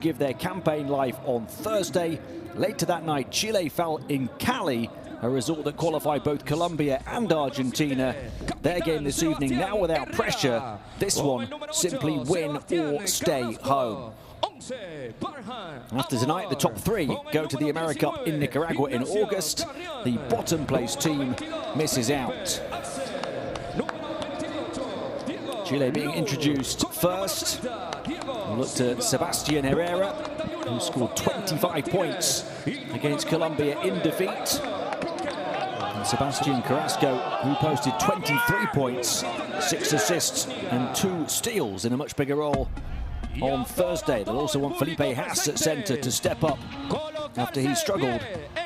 give their campaign life on Thursday. Later that night, Chile fell in Cali, a result that qualified both Colombia and Argentina. Their game this evening now without pressure. This one, simply win or stay home. After tonight, the top three go to the AmeriCup in Nicaragua in August. The bottom place team misses out. Chile being introduced first. We'll look to Sebastian Herrera, who scored 25 points against Colombia in defeat. And Sebastian Carrasco, who posted 23 points, 6 assists and 2 steals in a much bigger role on Thursday. They'll also want Felipe Haas at centre to step up after he struggled,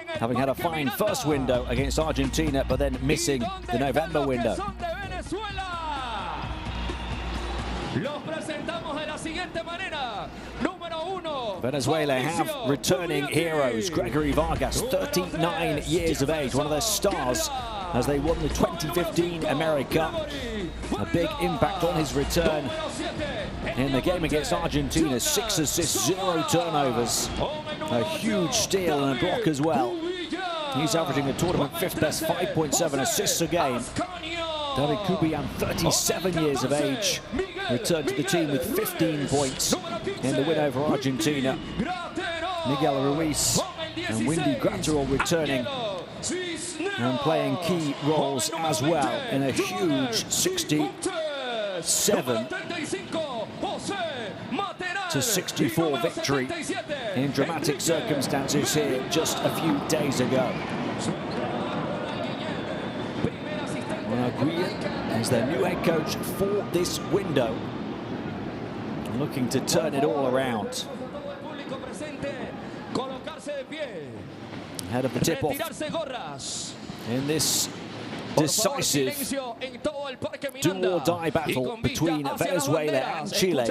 having had a fine first window against Argentina, but then missing the November window. Venezuela have returning heroes. Gregory Vargas, 39 years of age, one of their stars as they won the 2015 AmeriCup. A big impact on his return in the game against Argentina. 6 assists, 0 turnovers. A huge steal and a block as well. He's averaging the tournament 5th best, 5.7 assists a game. David Kubian, 37 years of age, returned to the team with 15 points in the win over Argentina. Miguel Ruiz and Windy Gratterall returning and playing key roles as well in a huge 67-64 victory in dramatic circumstances here just a few days ago. As their new head coach for this window, looking to turn it all around. Ahead of the tip-off in this decisive do-or-die battle between Venezuela and Chile.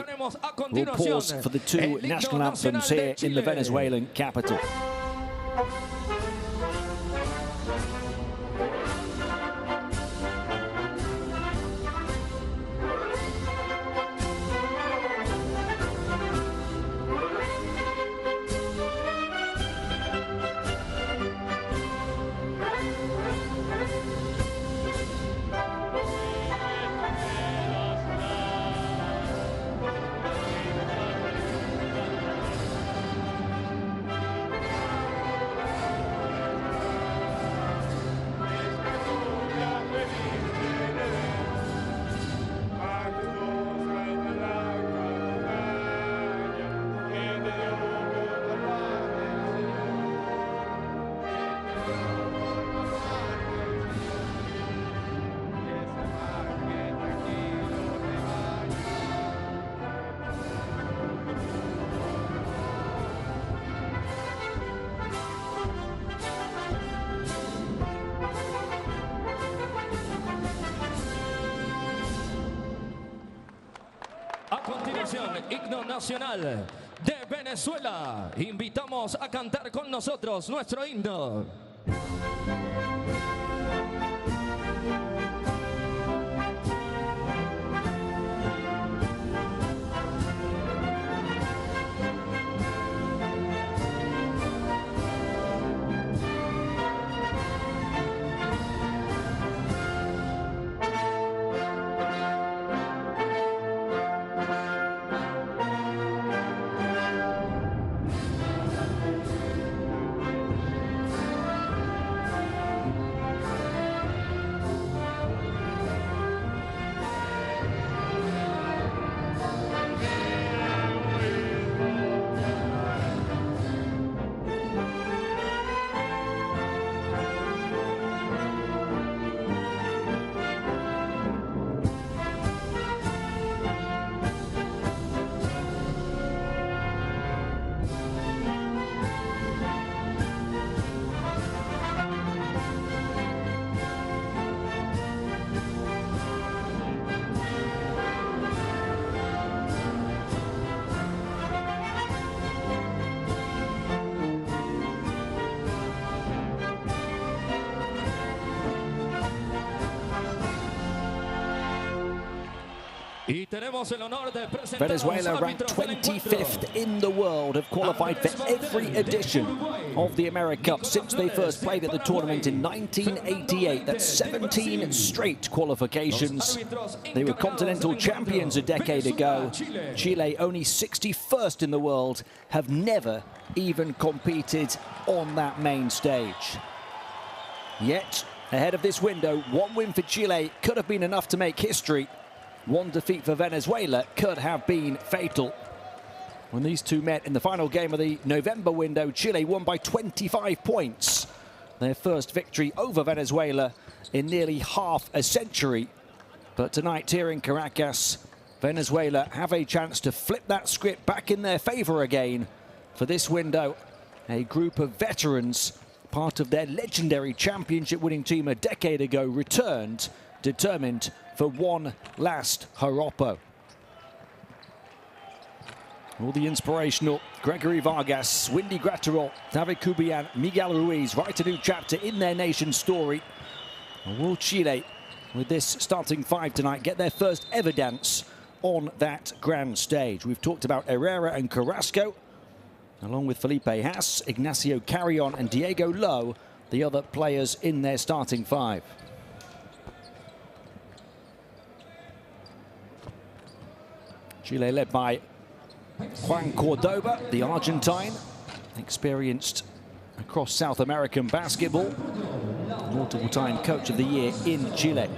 We'll pause for the 2 national anthems here in the Venezuelan capital. A continuación, himno nacional de Venezuela. Invitamos a cantar con nosotros nuestro himno. Venezuela, ranked 25th in the world, have qualified for every edition of the AmeriCup since they first played at the tournament in 1988. That's 17 straight qualifications. They were continental champions a decade ago. Chile, only 61st in the world, have never even competed on that main stage. Yet, ahead of this window, one win for Chile could have been enough to make history. One defeat for Venezuela could have been fatal. When these two met in the final game of the November window, Chile won by 25 points. Their first victory over Venezuela in nearly half a century. But tonight here in Caracas, Venezuela have a chance to flip that script back in their favor again. For this window, a group of veterans, part of their legendary championship-winning team a decade ago, returned, determined for one last joropo. All the inspirational Gregory Vargas, Windy Gratterol, David Cubian, Miguel Ruiz write a new chapter in their nation's story. And will Chile, with this starting five tonight, get their first ever dance on that grand stage? We've talked about Herrera and Carrasco, along with Felipe Haas, Ignacio Carrion and Diego Lowe, the other players in their starting five. Chile led by Juan Cordoba, the Argentine, experienced across South American basketball, multiple-time Coach of the Year in Chile.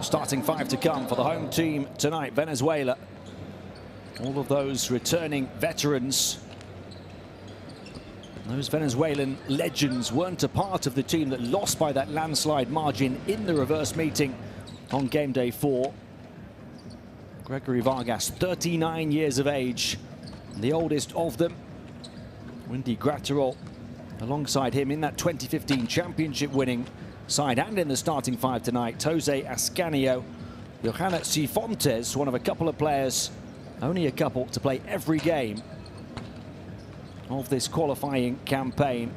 Starting five to come for the home team tonight, Venezuela. All of those returning veterans. Those Venezuelan legends weren't a part of the team that lost by that landslide margin in the reverse meeting on game day 4. Gregory Vargas, 39 years of age, the oldest of them. Windy Gratterol alongside him in that 2015 championship winning side and in the starting five tonight. Jose Ascanio, Johanna Cifontes, one of a couple of players, only a couple to play every game of this qualifying campaign.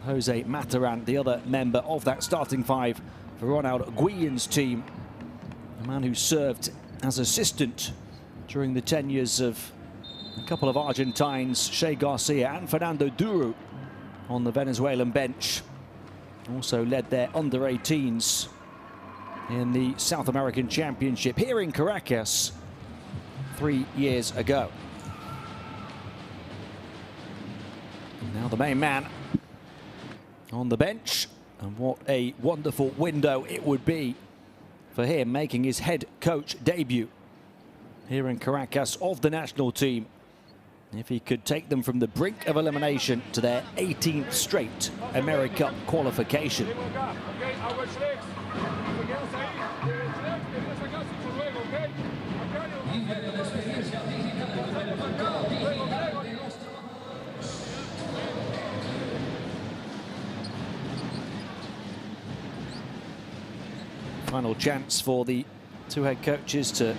Jose Mataran, the other member of that starting five for Ronald Guillen's team, a man who served as assistant during the tenures of a couple of Argentines, Shea Garcia and Fernando Duru, on the Venezuelan bench. Also led their under-18s in the South American Championship here in Caracas 3 years ago. Now the main man on the bench, and what a wonderful window it would be for him, making his head coach debut here in Caracas of the national team, if he could take them from the brink of elimination to their 18th straight AmeriCup qualification. Final chance for the two head coaches to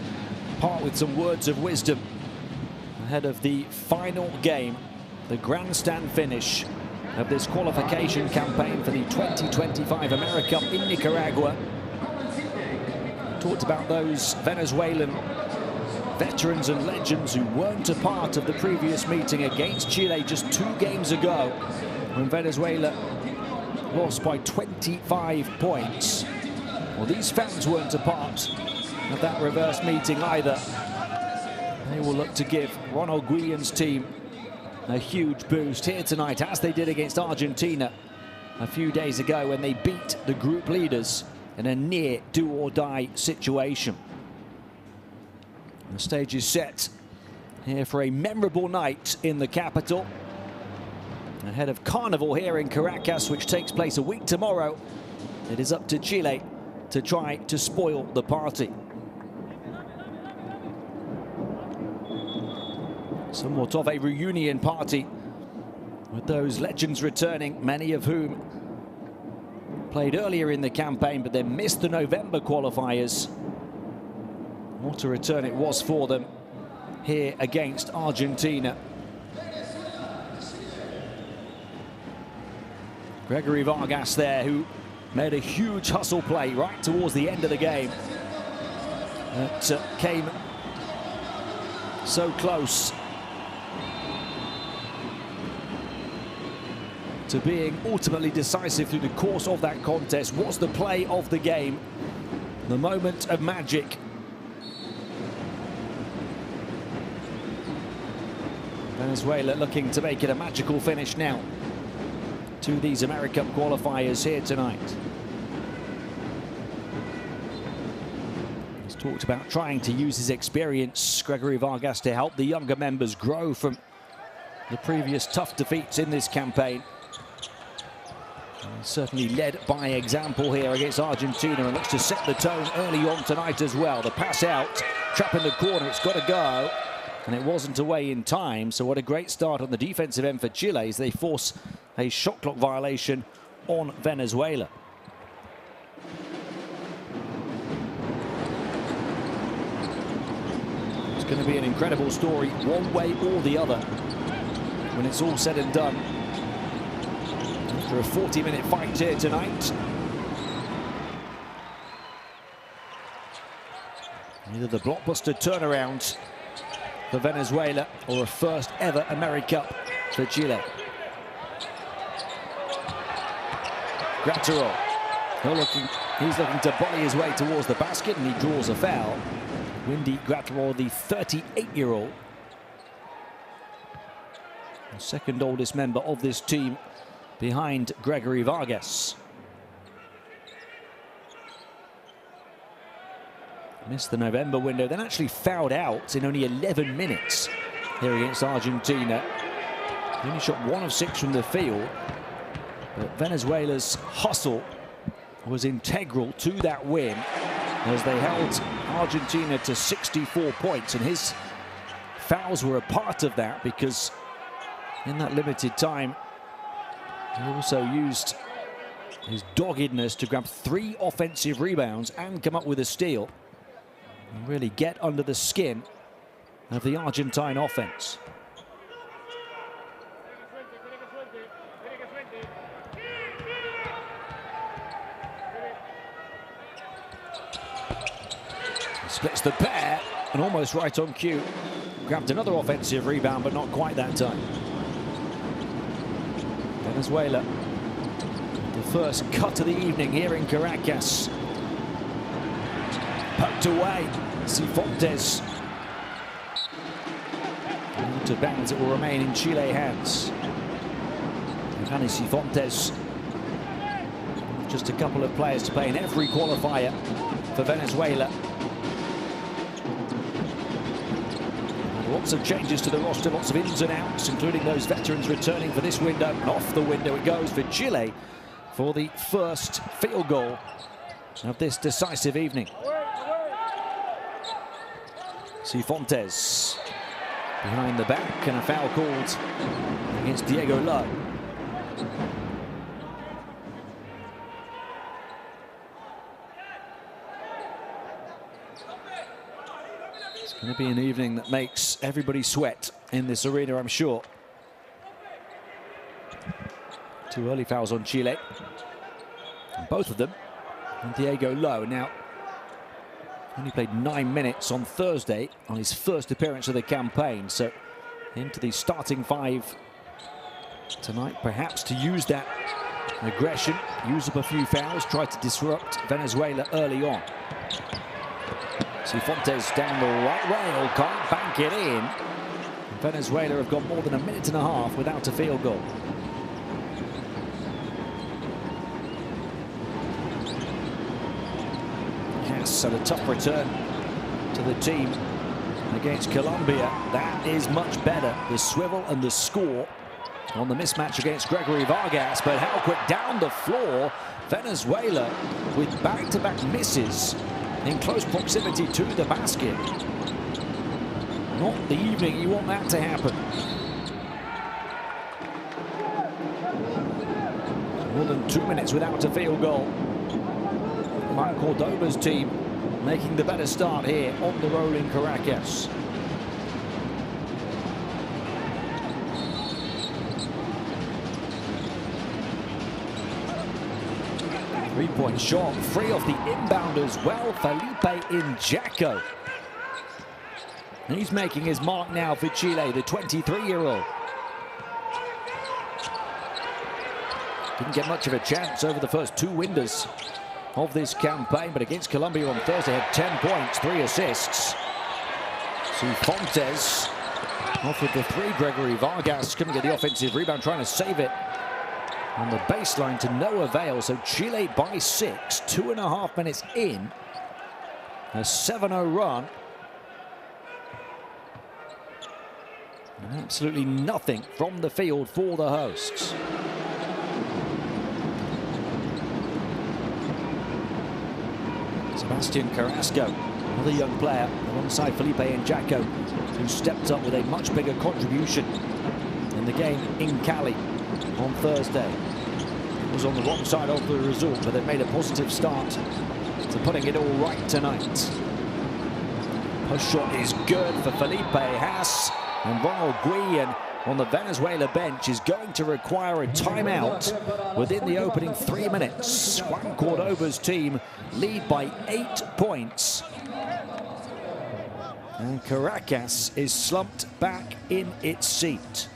part with some words of wisdom ahead of the final game, the grandstand finish of this qualification campaign for the 2025 AmeriCup in Nicaragua. Talked about those Venezuelan veterans and legends who weren't a part of the previous meeting against Chile just 2 games ago, when Venezuela lost by 25 points. Well, these fans weren't a part of that reverse meeting either. They will look to give Ronald Guillen's team a huge boost here tonight, as they did against Argentina a few days ago when they beat the group leaders in a near do-or-die situation. The stage is set here for a memorable night in the capital, ahead of Carnival here in Caracas, which takes place a week tomorrow. It is up to Chile to try to spoil the party. Somewhat of a reunion party with those legends returning, many of whom played earlier in the campaign but then missed the November qualifiers. What a return it was for them here against Argentina. Gregory Vargas there, who made a huge hustle play right towards the end of the game. It came so close to being ultimately decisive through the course of that contest. Was the play of the game, the moment of magic. Venezuela looking to make it a magical finish now to these AmeriCup qualifiers here tonight. He's talked about trying to use his experience, Gregory Vargas, to help the younger members grow from the previous tough defeats in this campaign. He's certainly led by example here against Argentina and looks to set the tone early on tonight as well. The pass out, trap in the corner, it's got to go. And it wasn't away in time, so what a great start on the defensive end for Chile as they force a shot clock violation on Venezuela. It's going to be an incredible story, one way or the other, when it's all said and done. After a 40-minute fight here tonight. Either the blockbuster turnaround for Venezuela or a first ever AmeriCup for Chile. Graterol, he's looking to volley his way towards the basket and he draws a foul. Windy Graterol, the 38-year-old, the second oldest member of this team behind Gregory Vargas. Missed the November window, then actually fouled out in only 11 minutes here against Argentina. He only shot 1 of 6 from the field, but Venezuela's hustle was integral to that win as they held Argentina to 64 points, and his fouls were a part of that because in that limited time he also used his doggedness to grab 3 offensive rebounds and come up with a steal and really get under the skin of the Argentine offense. Splits the pair and almost right on cue. Grabbed another offensive rebound, but not quite that time. Venezuela, the first cut of the evening here in Caracas. Poked away, Cifuentes. To bounds, it will remain in Chile hands. Giovanni Cifuentes, just a couple of players to play in every qualifier for Venezuela. And lots of changes to the roster, lots of ins and outs, including those veterans returning for this window. And off the window it goes for Chile for the first field goal of this decisive evening. Cifuentes behind the back, and a foul called against Diego Lowe. It's going to be an evening that makes everybody sweat in this arena, I'm sure. 2 early fouls on Chile, and both of them on Diego Lowe. Now, only played 9 minutes on Thursday on his first appearance of the campaign, so into the starting 5 tonight, perhaps to use that aggression, use up a few fouls, try to disrupt Venezuela early on. Cifuentes down the right rail, can't bank it in. Venezuela have gone more than a minute and a half without a field goal. And a tough return to the team against Colombia. That is much better. The swivel and the score on the mismatch against Gregory Vargas, but how quick down the floor. Venezuela with back-to-back misses in close proximity to the basket. Not the evening you want that to happen. More than 2 minutes without a field goal. Mike Cordoba's team making the better start here on the road in Caracas. Three-point shot, free off the inbound as well. Felipe Injaco. He's making his mark now for Chile, the 23-year-old. Didn't get much of a chance over the first two windows of this campaign, but against Colombia on Thursday had 10 points, 3 assists. Fontes off with the three. Gregory Vargas couldn't get the offensive rebound, trying to save it on the baseline to no avail. So Chile by 6, 2.5 minutes in. A 7-0 run. And absolutely nothing from the field for the hosts. Sebastian Carrasco, another young player, alongside Felipe Injaco, who stepped up with a much bigger contribution in the game in Cali on Thursday. It was on the wrong side of the result, but they made a positive start to putting it all right tonight. Push shot is good for Felipe Haas, and Ronald Guillen on the Venezuela bench is going to require a timeout within the opening 3 minutes. Juan Cordoba's team lead by 8 points. And Caracas is slumped back in its seat.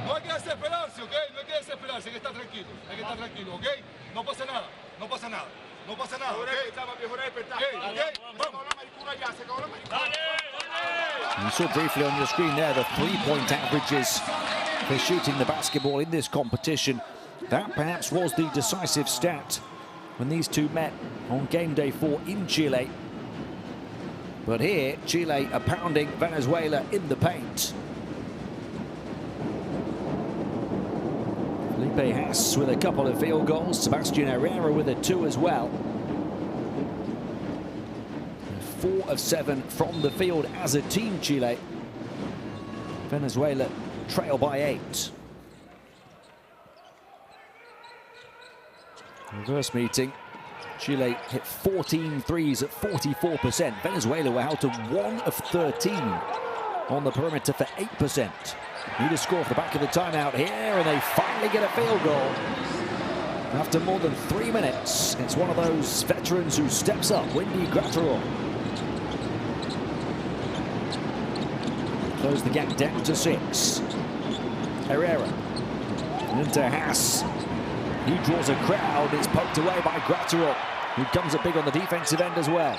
No hay que desesperarse, ¿ok? No hay que desesperarse, hay que estar tranquilo, ¿ok? No pasa nada, no pasa nada, no pasa nada, ¿ok? You saw briefly on your screen there the three-point averages for shooting the basketball in this competition. That perhaps was the decisive stat when these two met on game day 4 in Chile. But here, Chile are pounding Venezuela in the paint. Felipe Haas with a couple of field goals. Sebastian Herrera with a 2 as well. 4 of 7 from the field as a team, Chile. Venezuela trail by 8. Reverse meeting. Chile hit 14 threes at 44%. Venezuela were held to 1 of 13 on the perimeter for 8%. Need a score off the back of the timeout here, and they finally get a field goal. After more than 3 minutes, it's one of those veterans who steps up, Windy Gratterall. Close the gap down to 6. Herrera. And into Haas. He draws a crowd. It's poked away by Gratterall, who comes up big on the defensive end as well.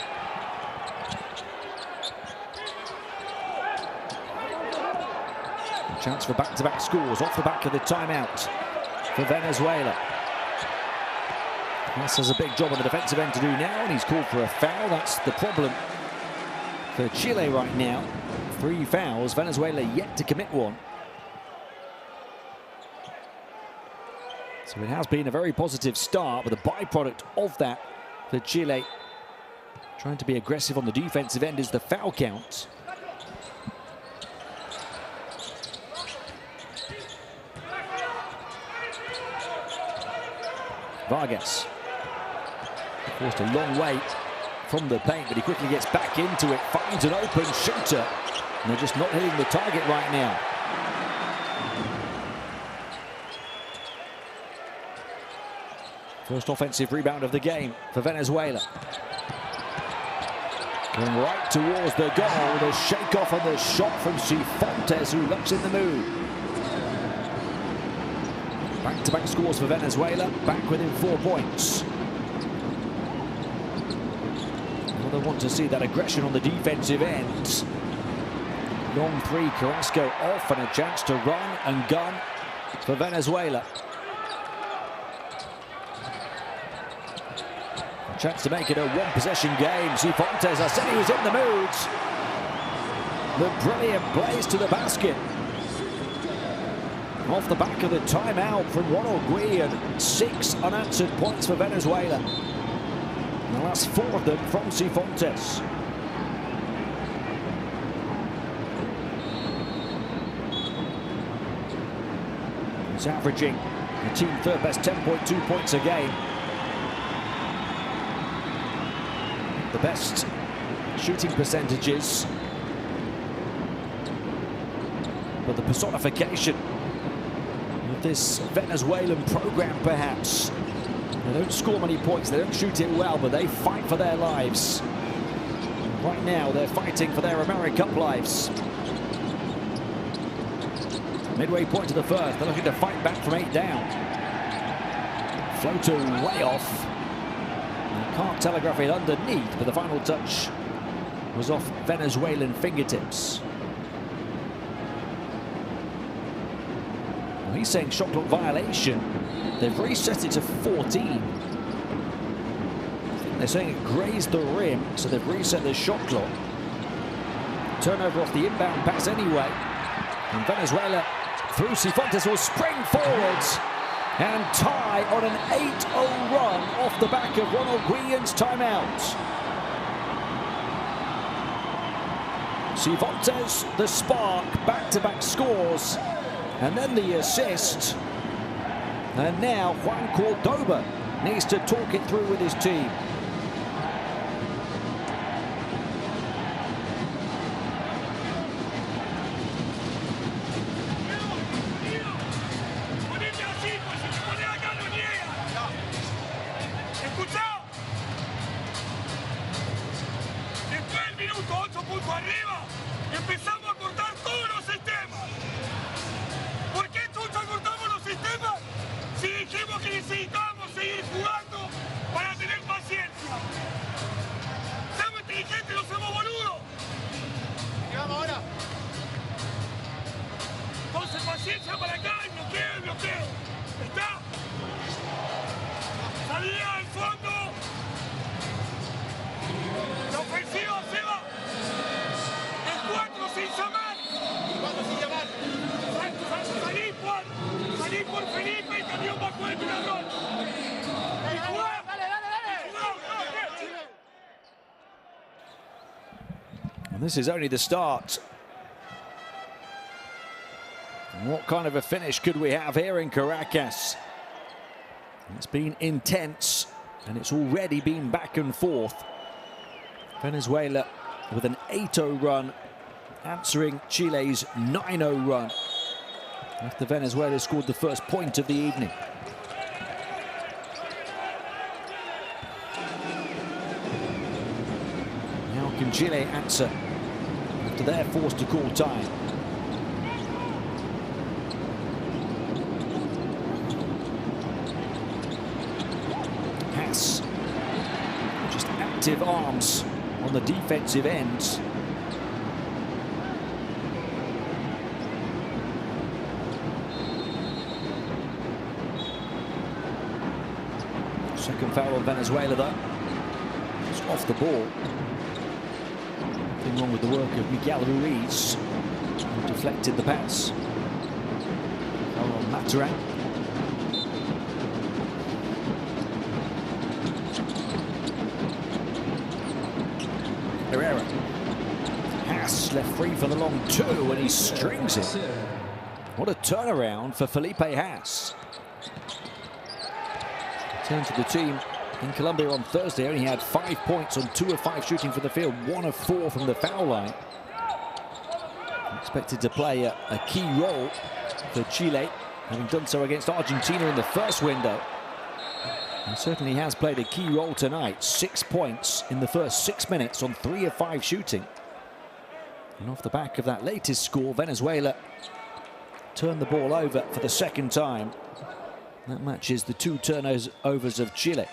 Chance for back-to-back scores off the back of the timeout for Venezuela. Haas has a big job on the defensive end to do now, and he's called for a foul. That's the problem for Chile right now. 3 fouls. Venezuela yet to commit one. So it has been a very positive start, but the byproduct of that for Chile trying to be aggressive on the defensive end is the foul count. Vargas forced a long way from the paint, but he quickly gets back into it, finds an open shooter, and they're just not hitting the target right now. First offensive rebound of the game for Venezuela. Going right towards the goal, the shake-off on the shot from Fontes, who looks in the mood. Back-to-back scores for Venezuela, back within 4 points. Well, they want to see that aggression on the defensive end. Long 3, Carrasco off, and a chance to run and gun for Venezuela. Chance to make it a one-possession game. Cifuentes, I said he was in the mood. The brilliant blaze to the basket. Off the back of the timeout from Ronald Guillen. 6 unanswered points for Venezuela. And the last 4 of them from Cifuentes. He's averaging the team third best 10.2 points a game. The best shooting percentages. But the personification of this Venezuelan program, perhaps. They don't score many points, they don't shoot it well, but they fight for their lives. Right now, they're fighting for their AmeriCup lives. Midway point to the first, they're looking to fight back from 8 down. Floater way off. They can't telegraph it underneath, but the final touch was off Venezuelan fingertips. Well, he's saying shot clock violation. They've reset it to 14. They're saying it grazed the rim, so they've reset the shot clock. Turnover off the inbound pass anyway. And Venezuela, through Cifuentes, will spring forwards and tie on an 8-0 run off the back of Ronald Guillen's timeout. Cifuentes, the spark, back-to-back scores, and then the assist. And now Juan Cordoba needs to talk it through with his team. And this is only the start. And what kind of a finish could we have here in Caracas? It's been intense, and it's already been back and forth. Venezuela with an 8-0 run, answering Chile's 9-0 run after Venezuela scored the first point of the evening. How can Chile answer after they're forced to call time? Haas, just active arms on the defensive end. Second foul on Venezuela though. It's off the ball. Nothing wrong with the work of Miguel Ruiz, who deflected the pass. Foul on Maturan. Herrera. Haas left free for the long 2 and he strings it. What a turnaround for Felipe Haas. Returned to the team in Colombia on Thursday, only had 5 points on 2 of 5 shooting from the field, 1 of 4 from the foul line. Expected to play a key role for Chile, having done so against Argentina in the first window. And certainly has played a key role tonight. 6 points in the first 6 minutes on 3 of 5 shooting. And off the back of that latest score, Venezuela turned the ball over for the second time. That matches the 2 turnovers of Chile.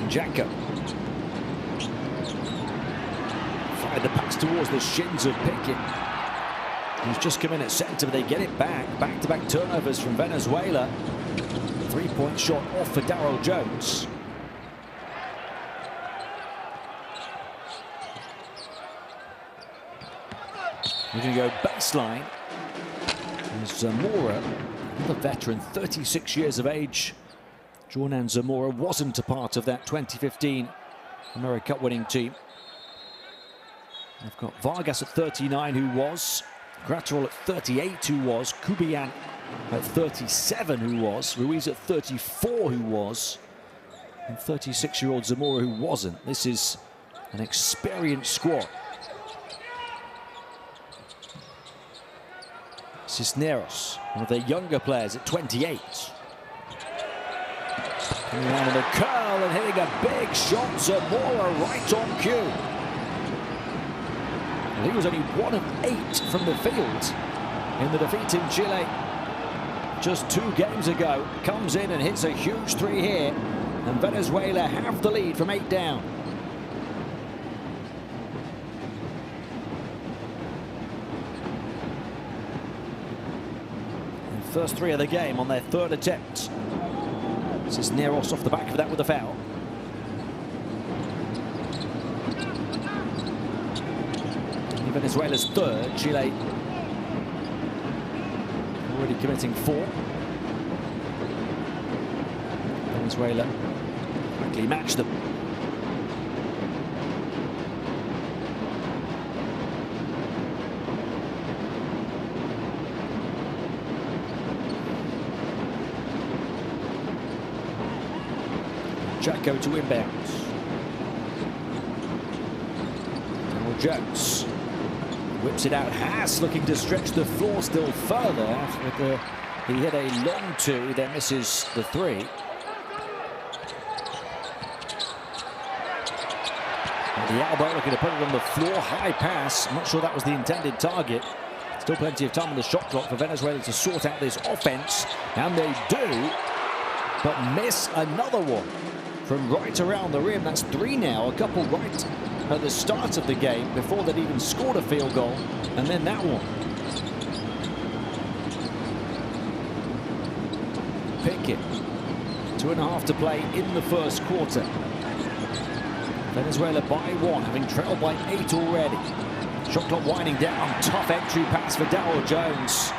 Jacko. inside. The pass towards the shins of Pickett. He's just come in at centre, but they get it back. Back-to-back turnovers from Venezuela. 3-point shot off for Daryl Jones. We're going to go baseline. Zamora, another veteran, 36 years of age. Jornan Zamora wasn't a part of that 2015 AmeriCup winning team. They've got Vargas at 39, who was. Graterol at 38, who was. Kubian at 37, who was. Ruiz at 34, who was. And 36-year-old Zamora, who wasn't. This is an experienced squad. Cisneros, one of their younger players at 28. Coming around with a curl and hitting a big shot. Zamora right on cue. He was only 1 of 8 from the field in the defeat in Chile just 2 games ago. Comes in and hits a huge 3 here, and Venezuela have the lead from 8 down. And first 3 of the game on their 3rd attempt. Cisneros off the back of that with a foul. Venezuela's 3rd, Chile already committing 4. Venezuela quickly matched them. Jacko to inbounds. Daryl Jones whips it out. Haas looking to stretch the floor still further after he hit a long 2, then misses the 3. And the elbow looking to put it on the floor. High pass. I'm not sure that was the intended target. Still plenty of time on the shot clock for Venezuela to sort out this offense. And they do, but miss another one from right around the rim. That's 3 now. A couple right at the start of the game before they'd even scored a field goal, and then that one. Pickett, 2.5 to play in the first quarter. Venezuela by 1, having trailed by 8 already. Shot clock winding down. Tough entry pass for Daryl Jones.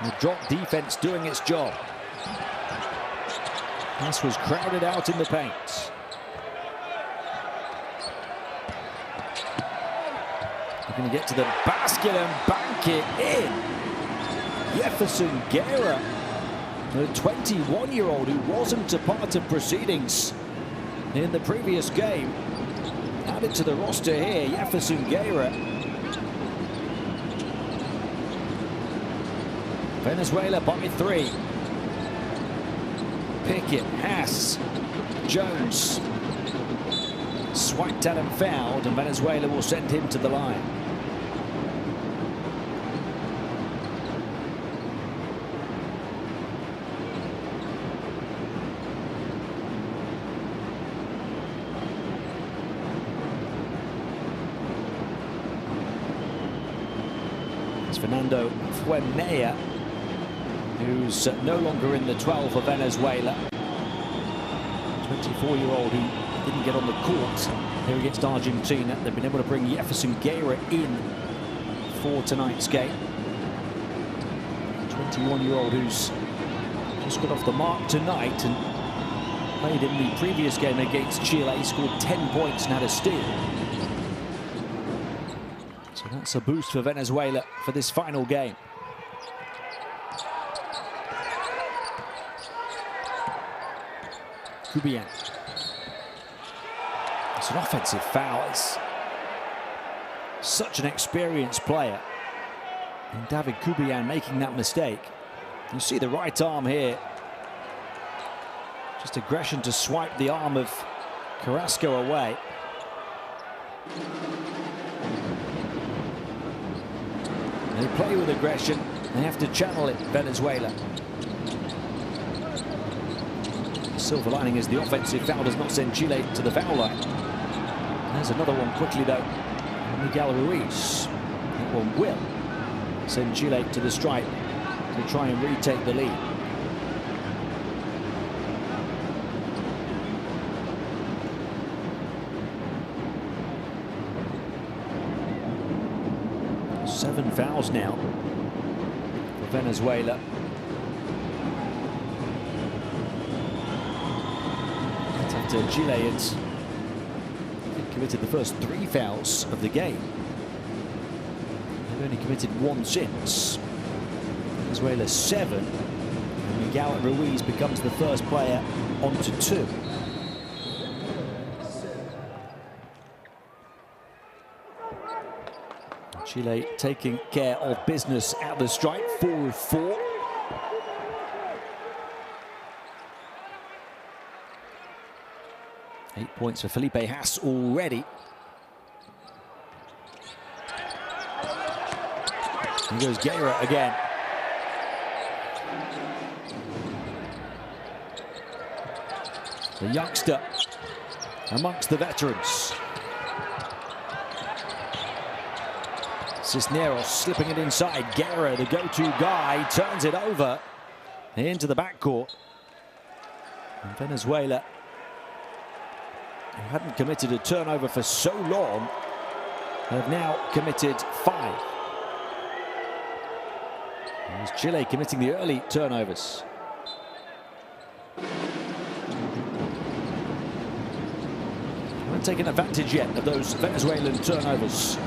The drop defense doing its job. Pass was crowded out in the paint. They're going to get to the basket and bank it in. Jefferson Guerra, the 21-year-old who wasn't a part of proceedings in the previous game, added to the roster here. Jefferson Guerra. Venezuela by 3. Pickett, Haas, Jones. Swiped at and fouled, and Venezuela will send him to the line. It's Fernando Fuenea, who's no longer in the 12 for Venezuela. 24-year-old who didn't get on the court here against Argentina. They've been able to bring Jefferson Guerra in for tonight's game. 21-year-old who's just got off the mark tonight and played in the previous game against Chile. He scored 10 points and had a steal. So that's a boost for Venezuela for this final game. Kubian. It's an offensive foul. It's such an experienced player. And David Kubian making that mistake. You see the right arm here. Just aggression to swipe the arm of Carrasco away. They play with aggression. They have to channel it, Venezuela. The silver lining is the offensive foul does not send Chile to the foul line. There's another one quickly, though. Miguel Ruiz. That one will send Chile to the stripe to try and retake the lead. Seven fouls now for Venezuela. That's after Chile had committed the first 3 fouls of the game. They've only committed 1 since. Venezuela 7. And Miguel Ruiz becomes the first player onto 2. Chile taking care of business at the stripe, 4 of 4. Eight points for Felipe Haas already. Here goes Guerra again. The youngster amongst the veterans. Cisneros slipping it inside. Guerra, the go-to guy, turns it over into the backcourt. And Venezuela, who hadn't committed a turnover for so long, have now committed 5. There's Chile committing the early turnovers. Haven't taken advantage yet of those Venezuelan turnovers.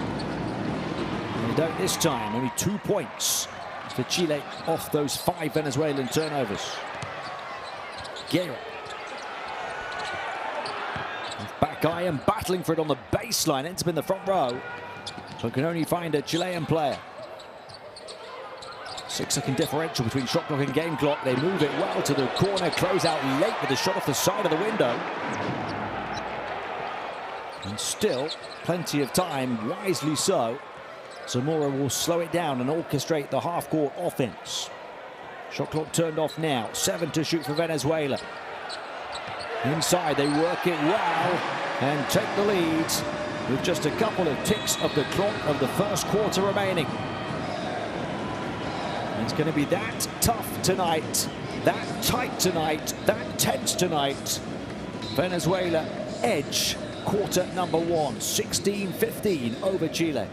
They don't this time. Only 2 points for Chile off those 5 Venezuelan turnovers. Guerra. Back iron, battling for it on the baseline. Ends up in the front row, but can only find a Chilean player. 6-second differential between shot clock and game clock. They move it well to the corner, close out late with a shot off the side of the window. And still plenty of time, wisely so. Zamora will slow it down and orchestrate the half-court offense. Shot clock turned off now. 7 to shoot for Venezuela. Inside, they work it well and take the lead with just a couple of ticks of the clock of the first quarter remaining. It's going to be that tough tonight, that tight tonight, that tense tonight. Venezuela edge quarter number 1, 16-15 over Chile.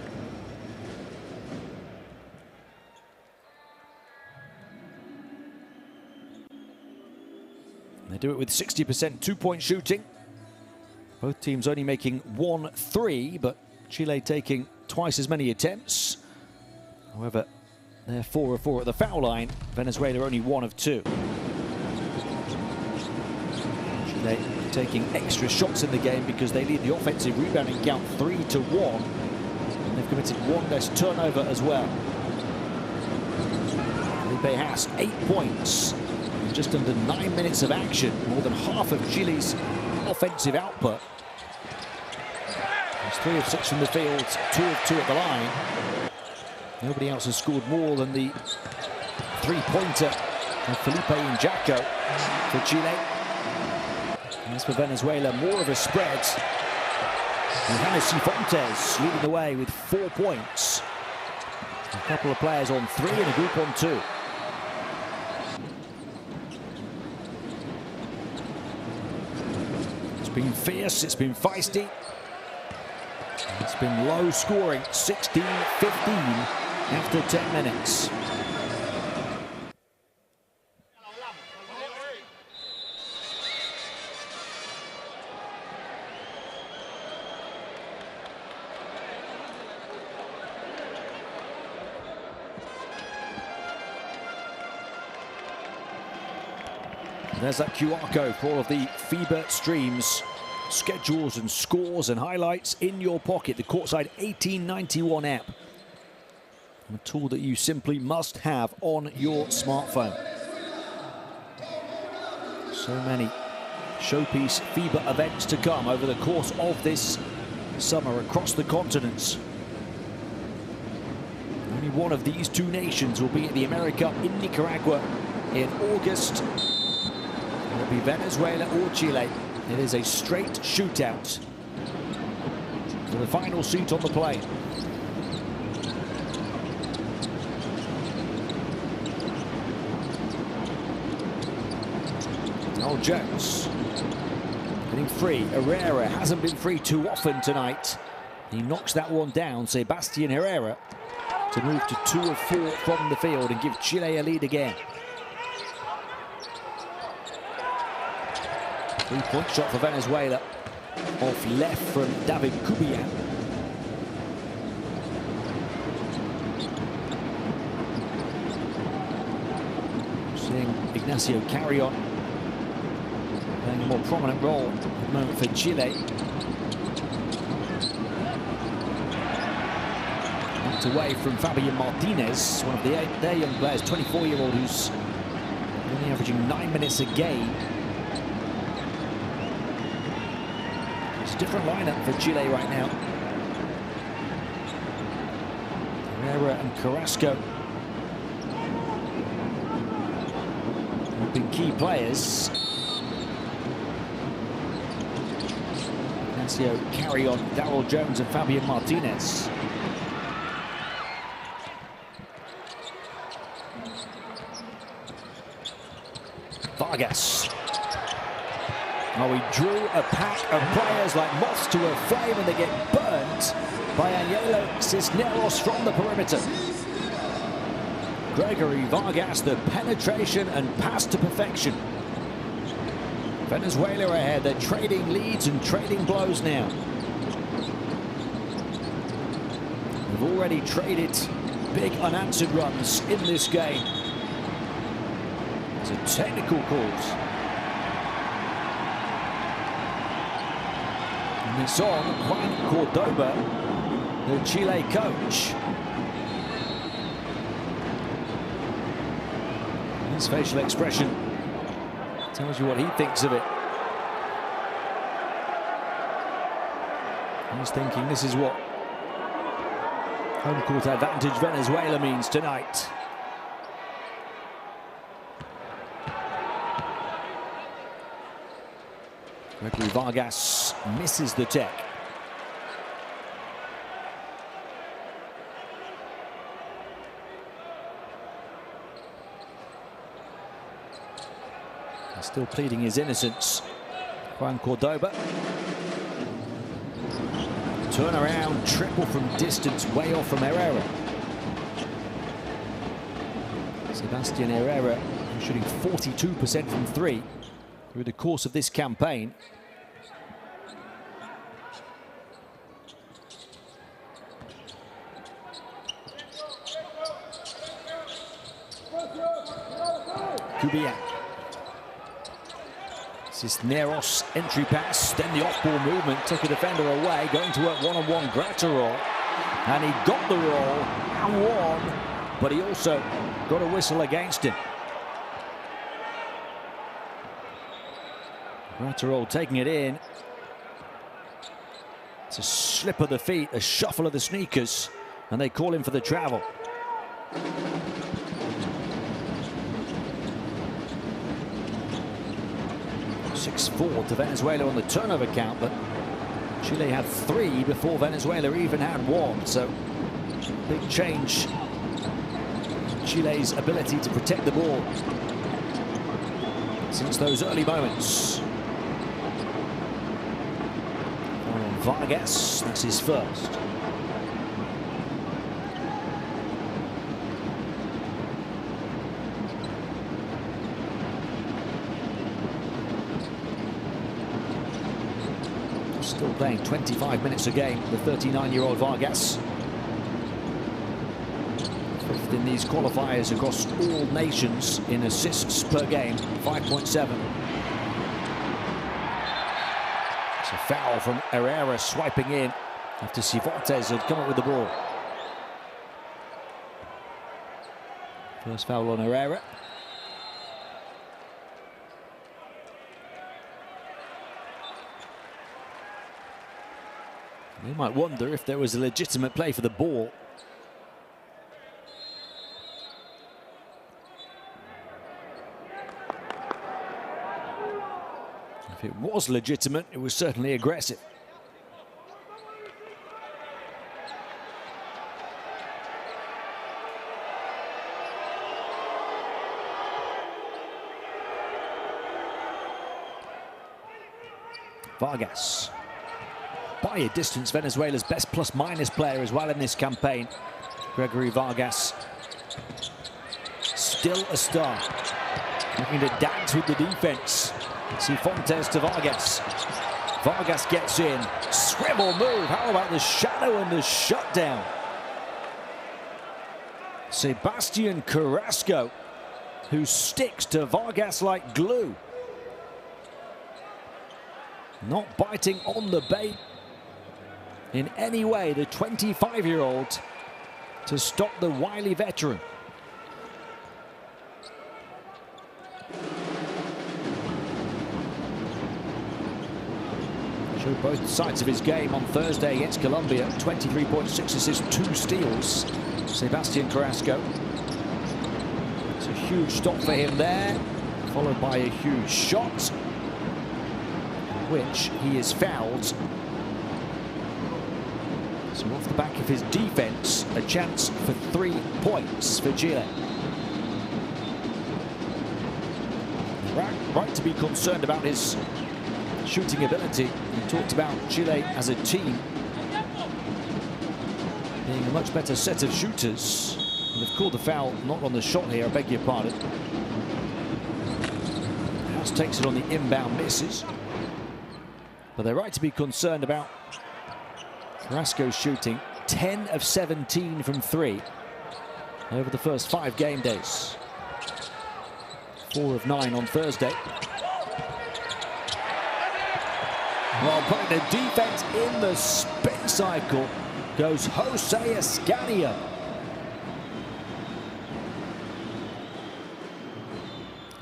They do it with 60% two-point shooting. Both teams only making 1 3, but Chile taking twice as many attempts. However, they're 4 of 4 at the foul line. Venezuela only 1 of 2. Chile taking extra shots in the game because they lead the offensive rebounding count 3-1. And they've committed 1 less turnover as well. Felipe Haas, 8 points. Just under 9 minutes of action, more than half of Chile's offensive output. It's 3 of 6 from the field, 2 of 2 at the line. Nobody else has scored more than the 3-pointer of Felipe Injaco for Chile. And as for Venezuela, more of a spread. Johannes Cifuentes leading the way with 4 points. A couple of players on 3 and a group on 2. It's been fierce, it's been feisty. It's been low scoring, 16-15 after 10 minutes. There's that QR code for all of the FIBA streams, schedules and scores and highlights in your pocket. The Courtside 1891 app. A tool that you simply must have on your smartphone. So many showpiece FIBA events to come over the course of this summer across the continents. Only one of these 2 nations will be at the AmeriCup in Nicaragua in August. It'll be Venezuela or Chile. It is a straight shootout. to the final seat on the plane. Darryl Jones getting free. Herrera hasn't been free too often tonight. He knocks that one down. Sebastian Herrera to move to 2 of 4 from the field and give Chile a lead again. 3-point shot for Venezuela. Off left from David Cubian. Seeing Ignacio Carrion playing a more prominent role at the moment for Chile. Knocked away from Fabian Martinez, one of their young players, 24-year-old, who's only averaging 9 minutes a game. It's a different lineup for Chile right now. Herrera and Carrasco have been key players. Ignacio Carrion, Darryl Jones and Fabian Martinez. Vargas. Oh, he drew a pack of players like moths to a flame, and they get burnt by Angelo Cisneros from the perimeter. Gregory Vargas, the penetration and pass to perfection. Venezuela ahead. They're trading leads and trading blows now. They've already traded big unanswered runs in this game. It's a technical calls. And it's on Juan Cordoba, the Chile coach. His facial expression tells you what he thinks of it. He's thinking this is what home court advantage Venezuela means tonight. Gregory Vargas misses the tech. He's still pleading his innocence. Juan Cordoba. Turnaround triple from distance, way off from Herrera. Sebastian Herrera shooting 42% from 3 through the course of this campaign. Cubian. Cisneros entry pass, then the off-ball movement took a defender away, going to work one-on-one Graterol, and he got the roll and won, but he also got a whistle against him. Graterol taking it in. It's a slip of the feet, a shuffle of the sneakers, and they call him for the travel. .64 to Venezuela on the turnover count, but Chile had 3 before Venezuela even had 1, so big change. Chile's ability to protect the ball since those early moments. Vargas, that's his first. Still playing 25 minutes a game, the 39-year-old Vargas. 5th in these qualifiers across all nations in assists per game, 5.7. It's a foul from Herrera swiping in after Cifuentes had come up with the ball. First foul on Herrera. You might wonder if there was a legitimate play for the ball. If it was legitimate, it was certainly aggressive. Vargas. By a distance, Venezuela's best plus-minus player as well in this campaign. Gregory Vargas. Still a star. Looking to dance with the defense. Cifuentes to Vargas. Vargas gets in. Swivel move. How about the shadow and the shutdown? Sebastian Carrasco, who sticks to Vargas like glue. Not biting on the bait in any way, the 25-year-old, to stop the wily veteran. Showed both sides of his game on Thursday against Colombia. 23.6 assists, 2 steals. Sebastian Carrasco. It's a huge stop for him there, followed by a huge shot, which he is fouled. So off the back of his defense, a chance for 3 points for Chile. Right to be concerned about his shooting ability. We talked about Chile as a team being a much better set of shooters. And they've called the foul not on the shot here, I beg your pardon. House takes it on the inbound, misses. But they're right to be concerned about Carrasco's shooting. 10 of 17 from 3 over the first 5 game days. 4 of 9 on Thursday. Well, putting the defense in the spin cycle goes Jose Escanio.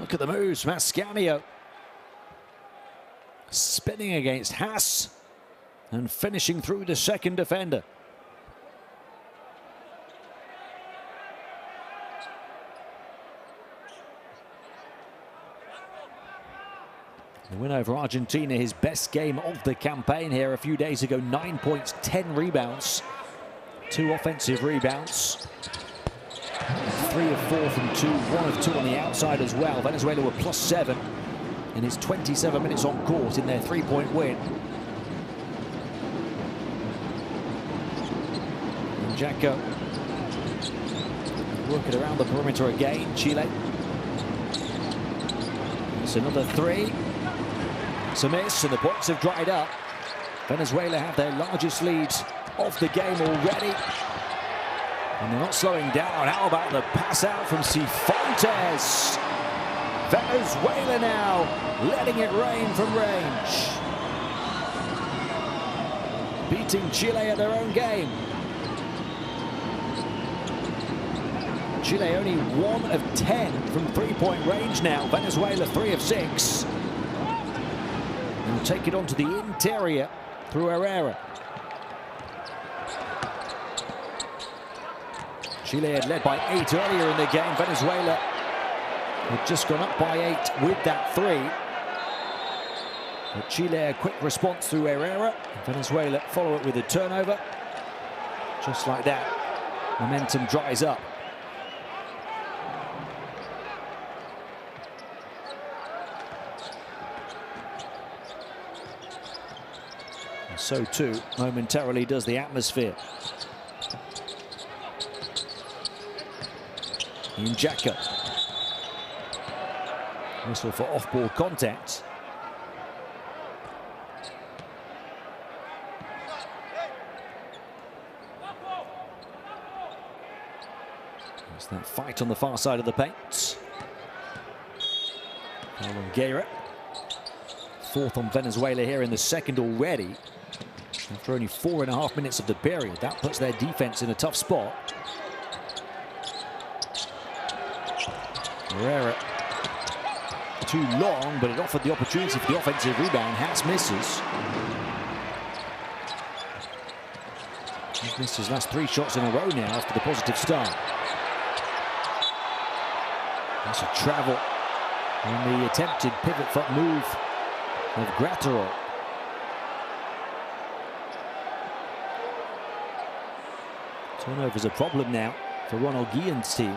Look at the moves from Escanio. Spinning against Haas and finishing through the second defender. The win over Argentina, his best game of the campaign here a few days ago. 9 points, 10 rebounds, 2 offensive rebounds. 3 of 4 from 2, 1 of 2 on the outside as well. Venezuela were +7 in his 27 minutes on court in their 3-point win. And Jacko working around the perimeter again. Chile. It's another 3. It's a miss, and the points have dried up. Venezuela have their largest lead of the game already. And they're not slowing down. How about the pass out from Cifuentes? Venezuela now letting it rain from range. Beating Chile at their own game. Chile only 1 of 10 from 3-point range now. Venezuela 3 of 6. And take it onto the interior through Herrera. Chile had led by 8 earlier in the game. Venezuela had just gone up by 8 with that 3. But Chile, a quick response through Herrera. Venezuela follow it with a turnover. Just like that, momentum dries up. So too, momentarily, does the atmosphere. Njaka. Whistle for off-ball contact. It's that fight on the far side of the paint. Longueira. 4th on Venezuela here in the second already. After only 4.5 minutes of the period, that puts their defense in a tough spot. Herrera, too long, but it offered the opportunity for the offensive rebound. Haas misses. He's missed his last 3 shots in a row now after the positive start. That's a travel on the attempted pivot foot move of Graterol. Turnover's a problem now for Ronald Guillen's team.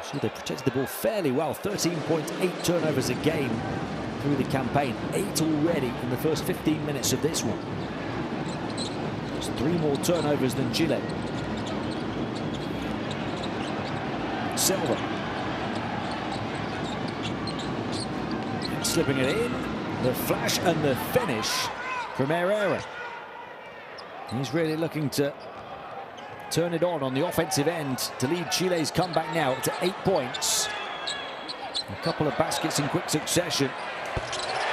So they protected the ball fairly well. 13.8 turnovers a game through the campaign. 8 already in the first 15 minutes of this one. It's 3 more turnovers than Chile. Silva. Slipping it in. The flash and the finish from Herrera. He's really looking to turn it on the offensive end to lead Chile's comeback now to 8 points. A couple of baskets in quick succession.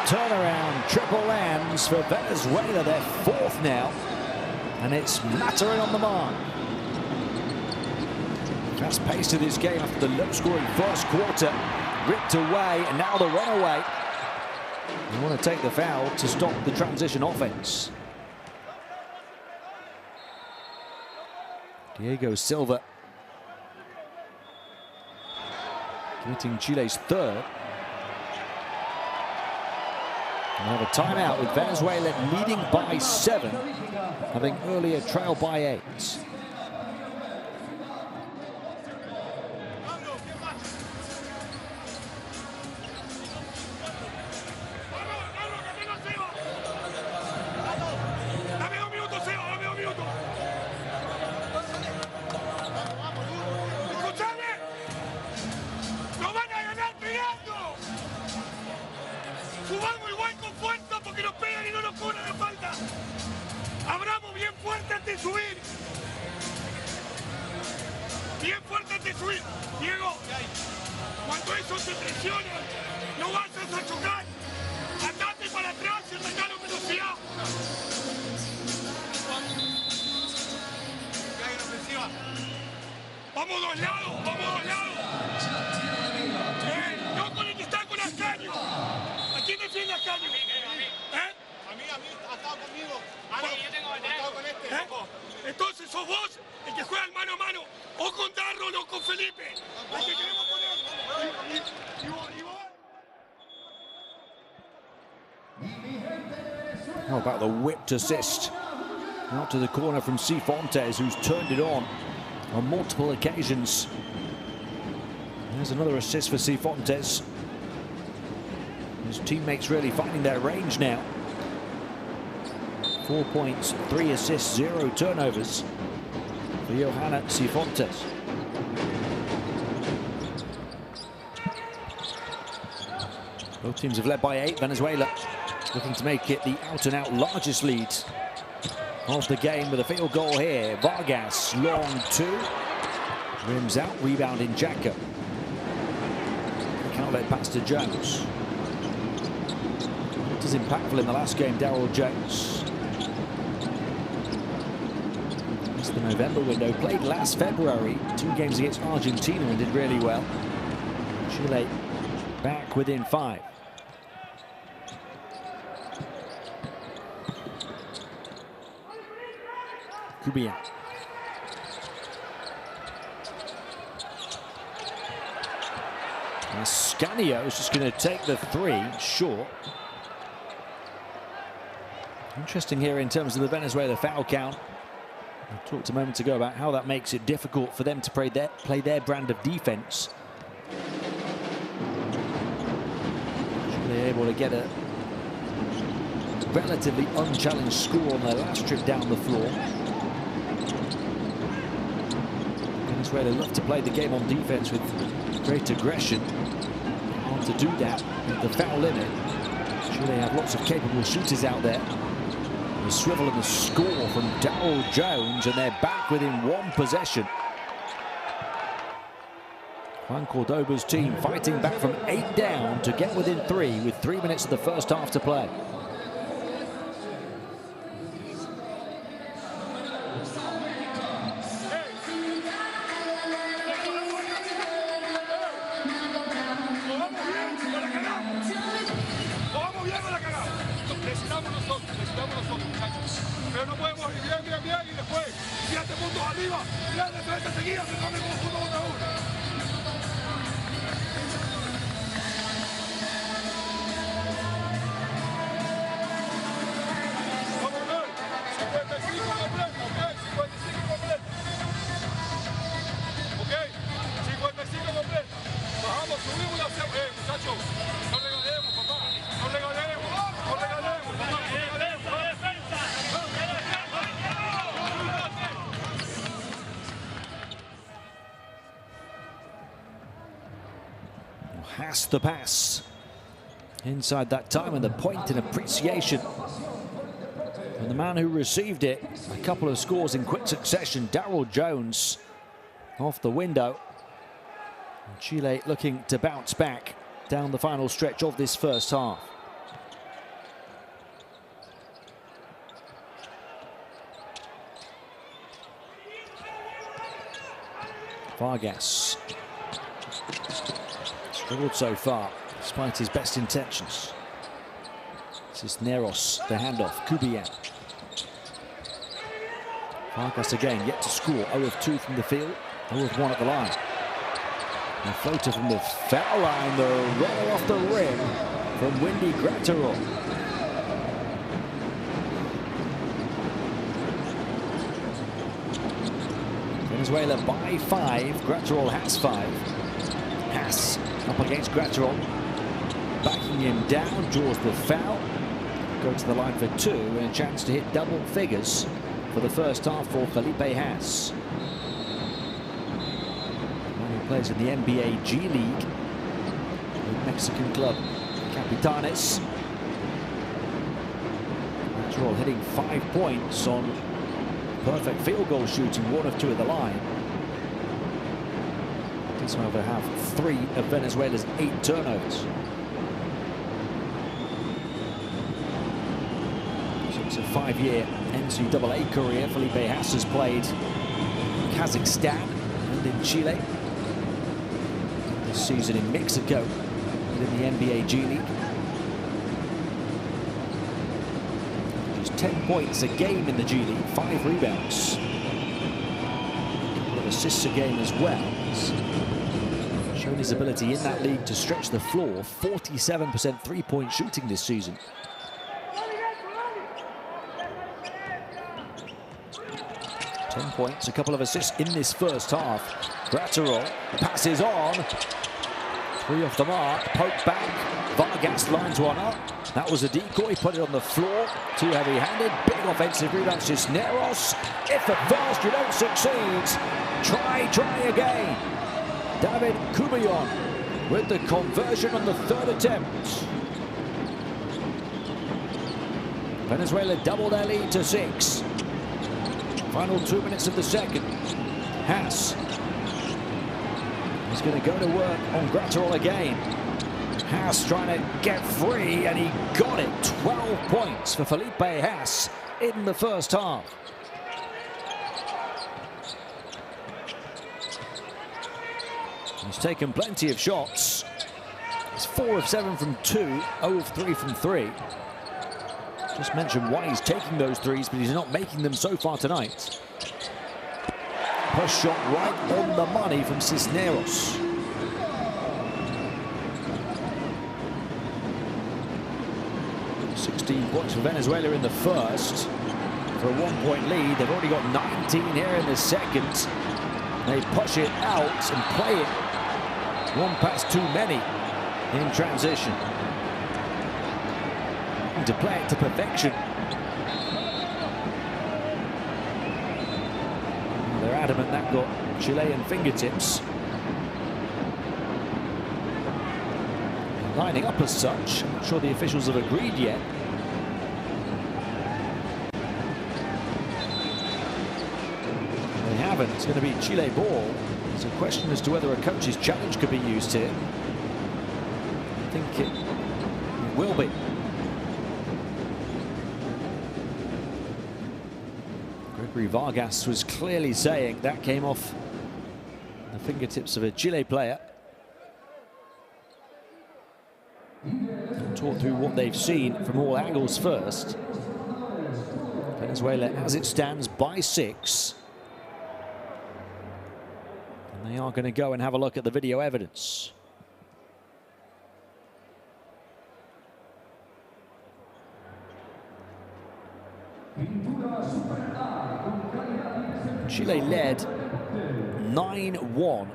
Turnaround, triple lands for Venezuela, their 4th now. And it's Mattering on the mark. Fast pace to this game after the low-scoring first quarter. Ripped away, and now the runaway. They want to take the foul to stop the transition offense. Diego Silva committing Chile's 3rd. We'll have a timeout with Venezuela leading by 7, having earlier trailed by 8. Jugamos igual con fuerza porque nos pegan y no nos cobran la falta. Abramos bien fuerte antes de subir. Bien fuerte antes de subir. Diego, cuando eso se presiona, no vayas a chocar. Andate para atrás y regalo velocidad. Vamos dos lados, vamos dos lados. No con el que está con Ascaño. ¿A quién defiende Ascaño? A mí, ha estado conmigo. Yo tengo estado con este. Entonces sos vos el que juega el mano a mano. O con Darron o con Felipe. El que queremos poner. How about the whipped assist out to the corner from Cifuentes, who's turned it on multiple occasions. There's another assist for Cifuentes. His teammates really finding their range now. 4 points, 3 assists, 0 turnovers for Johanna Cifuentes. Both teams have led by 8. Venezuela looking to make it the out-and-out largest lead of the game with a field goal here. Vargas, long 2. Rims out, rebound in Jacko. Can't let pass to Jones. It was impactful in the last game, Daryl Jones. It's the November window. Played last February, 2 games against Argentina and did really well. Chile back within 5. Cubian. Ascanio is just going to take the 3 short. Interesting here in terms of the Venezuela foul count. I talked a moment ago about how that makes it difficult for them to play their brand of defense. Chile able to get a relatively unchallenged score on their last trip down the floor. Venezuela love to play the game on defense with great aggression. Hard to do that at the foul limit. Chile have lots of capable shooters out there. The swivel and the score from Daryl Jones, and they're back within 1 possession. Juan Cordoba's team fighting back from 8 down to get within 3 with 3 minutes of the first half to play. Pero no podemos ir bien, y después 7 puntos arriba, y la defensa seguida, se come como punto contra 1. Vamos a ver, 55 completo, ok, 55 completo. Ok, 55 completo. Has the pass inside that time, and the point in appreciation. And the man who received it, a couple of scores in quick succession, Daryl Jones, off the window. And Chile looking to bounce back down the final stretch of this first half. Vargas struggled so far, despite his best intentions. Cisneros, the handoff, Kubian. Vargas again, yet to score, 0 of 2 from the field, 0 of 1 at the line. A floater from the foul line, the roll off the rim from Windy Gratterall. Venezuela by 5, Gratterall has 5. Haas up against Gratterall, backing him down, draws the foul. Go to the line for 2 and a chance to hit double figures for the first half for Felipe Haas. He plays in the NBA G League with Mexican club Capitanes. Gratterall hitting 5 points on perfect field goal shooting, 1 of 2 at the line. Does however have 3 of Venezuela's 8 turnovers. It's a 5-year NCAA career. Felipe Haas has played in Kazakhstan and in Chile. This season in Mexico and in the NBA G League. Just 10 points a game in the G League, 5 rebounds. A couple of assists a game as well. He's shown his ability in that league to stretch the floor. 47% three-point shooting this season. 10 points, a couple of assists in this first half. Gratterall passes on. 3 off the mark, poke back. Vargas lines 1 up. That was a decoy, put it on the floor. Too heavy-handed, big offensive rebound. Cisneros. If at first you don't succeed, try again. David Kubian with the conversion on the 3rd attempt. Venezuela double their lead to 6. Final 2 minutes of the second. Haas is going to go to work on Gratterall again. Haas trying to get free, and he got it. 12 points for Felipe Haas in the first half. He's taken plenty of shots. He's 4 of 7 from 2, 0 of 3 from 3. Just mentioned why he's taking those threes, but he's not making them so far tonight. Push shot right on the money from Cisneros. Points for Venezuela in the first. For a 1-point lead, they've already got 19 here in the second. They push it out and play it. 1 pass too many in transition. To play it to perfection. They're adamant that got Chilean fingertips. Lining up as such. I'm not sure the officials have agreed yet. They haven't. It's going to be Chile ball. It's a question as to whether a coach's challenge could be used here. I think it will be. Vargas was clearly saying that came off the fingertips of a Chile player. Talk through what they've seen from all angles first. Venezuela, as it stands, by 6. And they are going to go and have a look at the video evidence. Chile led 9-1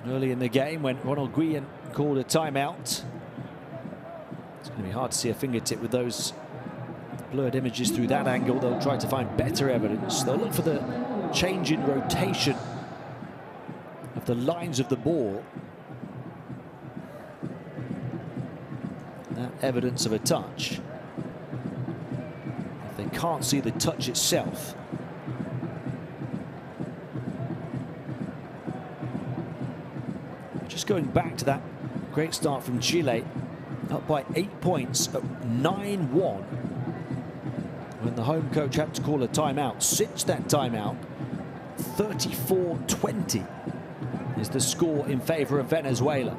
early in the game when Ronald Guillen called a timeout. It's going to be hard to see a fingertip with those blurred images through that angle. They'll try to find better evidence. They'll look for the change in rotation of the lines of the ball. that evidence of a touch. If they can't see the touch itself. Just going back to that great start from Chile, up by 8 points at 9-1. When the home coach had to call a timeout. Since that timeout, 34-20 is the score in favor of Venezuela.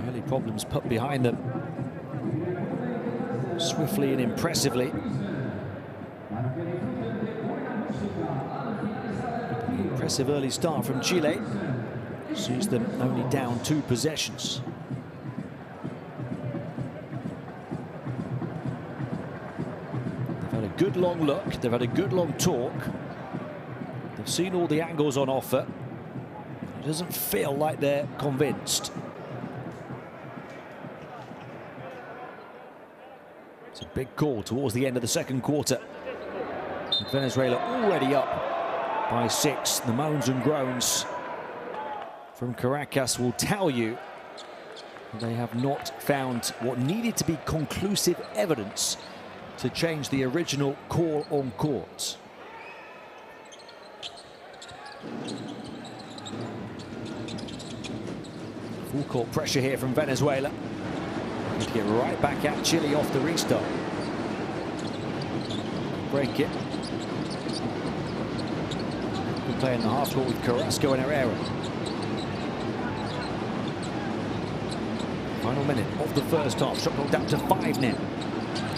Early problems put behind them swiftly and impressively. Impressive early start from Chile. Sees them only down 2 possessions. They've had a good long look. They've had a good long talk. They've seen all the angles on offer. It doesn't feel like they're convinced. It's a big call towards the end of the second quarter. And Venezuela already up by 6. The moans and groans from Caracas will tell you they have not found what needed to be conclusive evidence to change the original call on court. Full court pressure here from Venezuela. Need to get right back at Chile off the restart. Break it. Good play in the half court with Carrasco and Herrera. Final minute of the first half. Shot clock down to 5 now.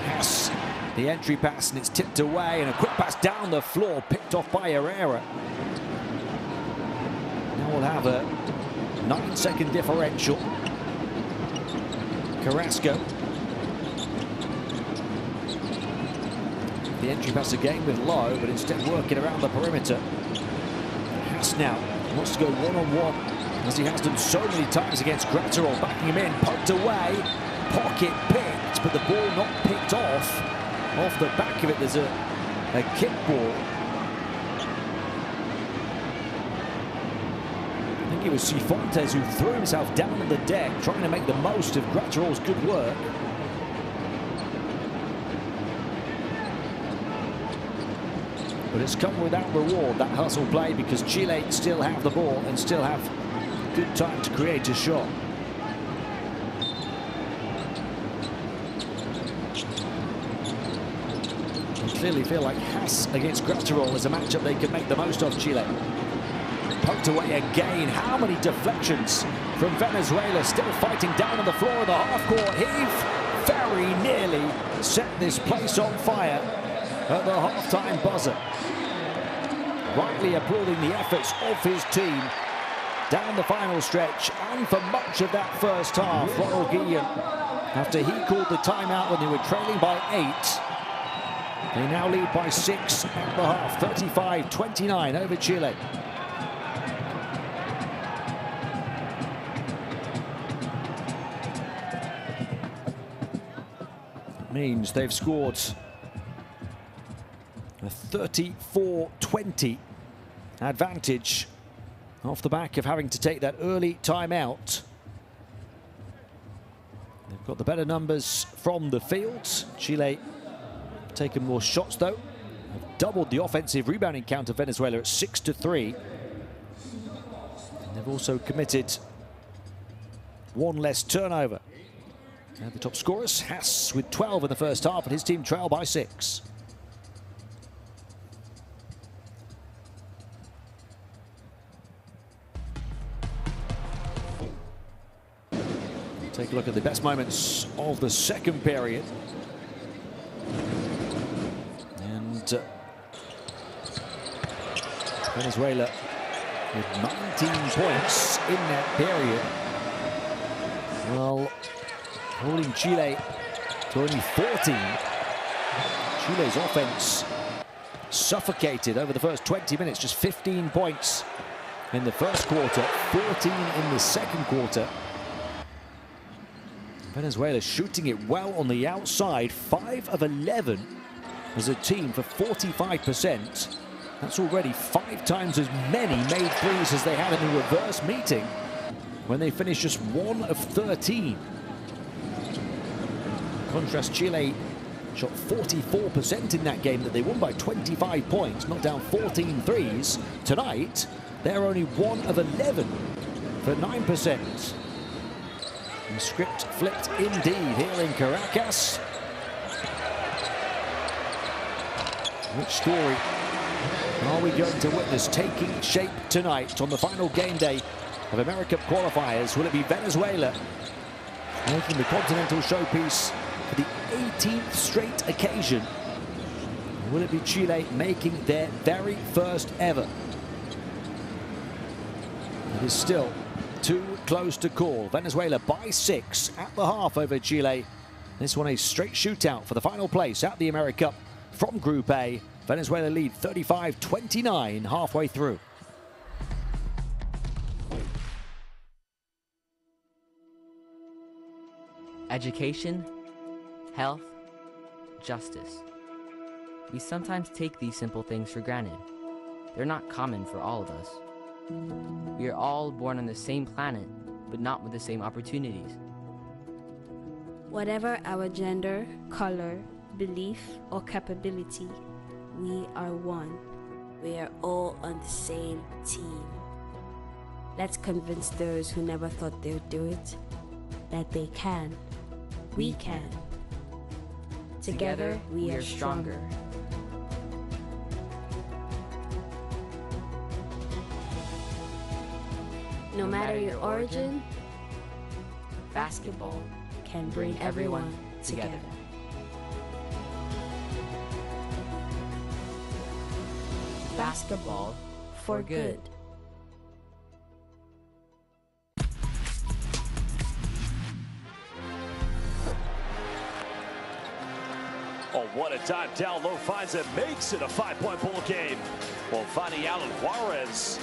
Haas, the entry pass, and it's tipped away, and a quick pass down the floor, picked off by Herrera. Now we'll have a 9-second differential. Carrasco. The entry pass again with Lowe, but instead working around the perimeter. Haas now wants to go one-on-one, as he has done so many times against Gratterol, backing him in, poked away, pocket picked, but the ball not picked off. Off the back of it, there's a kick ball. I think it was Cifuentes who threw himself down on the deck, trying to make the most of Gratterol's good work. But it's come without reward, that hustle play, because Chile still have the ball and still have good time to create a shot. They clearly feel like Haas against Gratterol is a matchup they can make the most of. Chile poked away again. How many deflections from Venezuela, still fighting down on the floor of the half-court. Heave very nearly set this place on fire at the half-time buzzer. Rightly applauding the efforts of his team down the final stretch and for much of that first half. Ronald Guillen, after he called the timeout when they were trailing by 8, they now lead by 6 at the half, 35-29 over Chile. It means they've scored a 34-20 advantage off the back of having to take that early timeout. They've got the better numbers from the field. Chile have taken more shots though. Have doubled the offensive rebounding count of Venezuela at 6-3. And they've also committed 1 less turnover. And the top scorers, Haas with 12 in the first half, and his team trail by 6. Take a look at the best moments of the second period. And Venezuela with 19 points in that period. Well, holding Chile to only 14. Chile's offense suffocated over the first 20 minutes. Just 15 points in the first quarter, 14 in the second quarter. Venezuela shooting it well on the outside, 5 of 11 as a team for 45%. That's already 5 times as many made threes as they had in the reverse meeting when they finished just 1 of 13. In contrast, Chile shot 44% in that game that they won by 25 points, knocked down 14 threes. Tonight, they're only 1 of 11 for 9%. The script flipped indeed here in Caracas. Which story are we going to witness taking shape tonight on the final game day of AmeriCup qualifiers? Will it be Venezuela making the continental showpiece for the 18th straight occasion? Or will it be Chile making their very first ever? It is still too close to call. Venezuela by 6 at the half over Chile. This one a straight shootout for the final place at the AmeriCup from Group A. Venezuela lead 35-29 halfway through. Education, health, justice. We sometimes take these simple things for granted. They're not common for all of us. We are all born on the same planet, but not with the same opportunities. Whatever our gender, color, belief, or capability, we are one. We are all on the same team. Let's convince those who never thought they'd do it that they can. We can. Together, we are stronger. No matter your origin, basketball can bring everyone together. Basketball for good. Oh, what a dive down low, finds it, makes it a 5-point ball game. Well, finding Alan Juarez.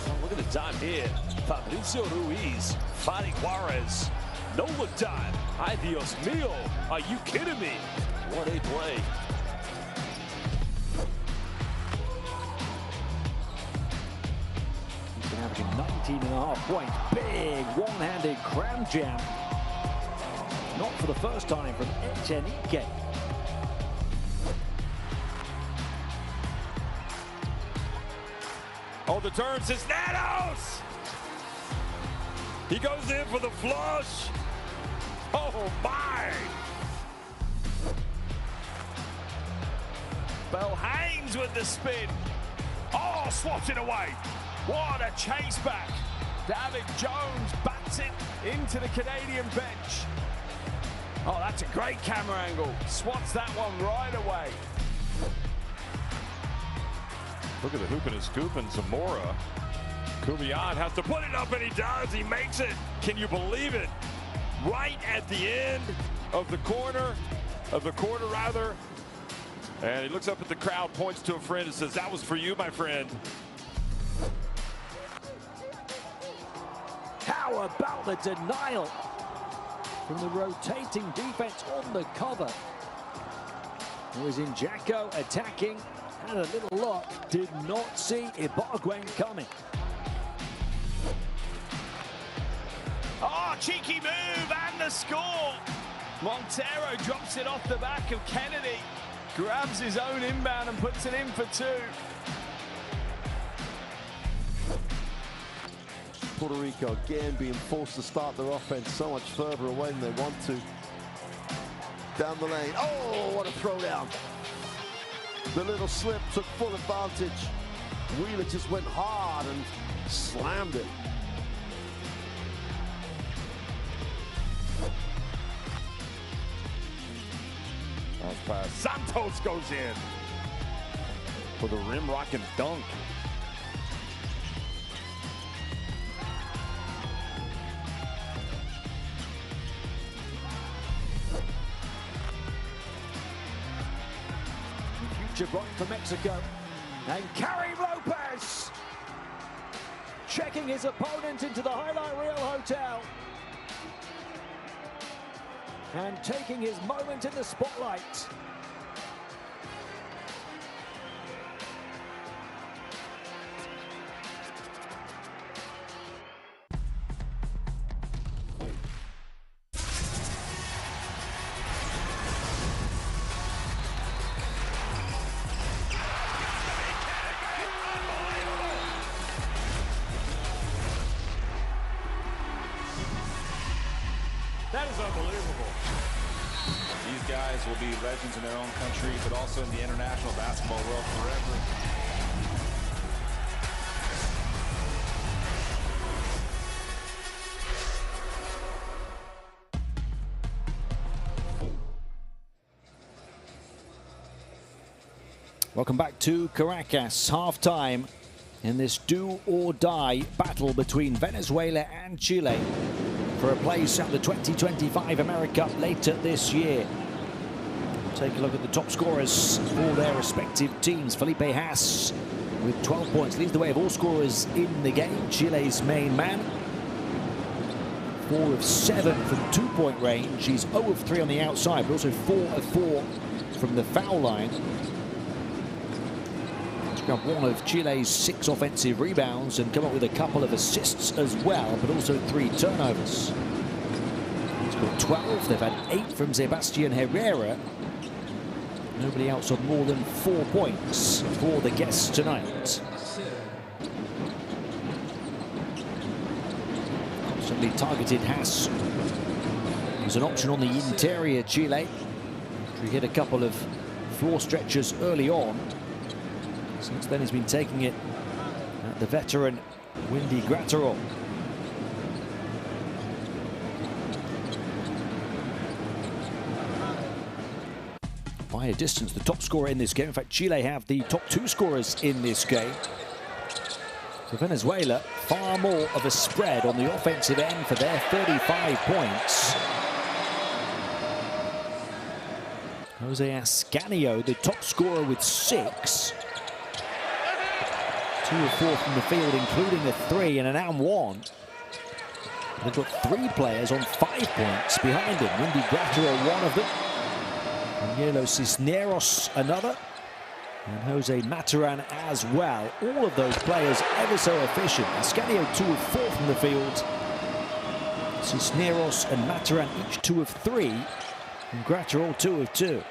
Oh, look at the dive here. Fabricio Ruiz finding Juarez. No look dive. Ay, Dios mío. Are you kidding me? What a play. He's been averaging 19.5 points. Big one-handed cram jam. Not for the first time from Echenique. Oh, the turn says Nanos! He goes in for the flush. Oh, my! Bell hangs with the spin. Oh, swats it away. What a chase back. David Jones bats it into the Canadian bench. Oh, that's a great camera angle. Swats that one right away. Look at the hoop and a scoop and Zamora. Kubian has to put it up, and he does. He makes it. Can you believe it? Right at the end of the quarter, rather. And he looks up at the crowd, points to a friend, and says, "That was for you, my friend." How about the denial from the rotating defense on the cover? It was Injako attacking, had a little luck, did not see Ibargüen coming. Oh, cheeky move and the score. Montero drops it off the back of Kennedy, grabs his own inbound and puts it in for 2. Puerto Rico again being forced to start their offense so much further away than they want to. Down the lane. Oh, what a throwdown. The little slip took full advantage. Wheeler just went hard and slammed it. Pass. Santos goes in for the rim rocking dunk. Future right for Mexico. And Karim Lopez checking his opponent into the highlight reel hotel. And taking his moment in the spotlight. That is unbelievable. These guys will be legends in their own country, but also in the international basketball world forever. Welcome back to Caracas, halftime in this do-or-die battle between Venezuela and Chile for a place at the 2025 AmeriCup later this year. Take a look at the top scorers for their respective teams. Felipe Haas with 12 points leads the way of all scorers in the game. Chile's main man. 4 of 7 from two-point range. He's 0 of 3 on the outside, but also 4 of 4 from the foul line. One of Chile's 6 offensive rebounds and come up with a couple of assists as well, but also 3 turnovers. He's got 12. They've had 8 from Sebastian Herrera. Nobody else on more than 4 points for the guests tonight. Constantly targeted Haas. He's an option on the interior, Chile. He hit a couple of floor stretchers early on. Since then, he's been taking it at the veteran Windy Gratterall. By a distance, the top scorer in this game. In fact, Chile have the top 2 scorers in this game. For Venezuela, far more of a spread on the offensive end for their 35 points. Jose Ascanio, the top scorer with 6. 2 of 4 from the field, including a 3 and an and 1. They've got 3 players on 5 points behind him. Windy Gratterall, one of them. Danielo Cisneros, another. And Jose Mataran as well. All of those players ever so efficient. Ascanio 2 of 4 from the field. Cisneros and Mataran each 2 of 3. And Gratterall 2 of 2.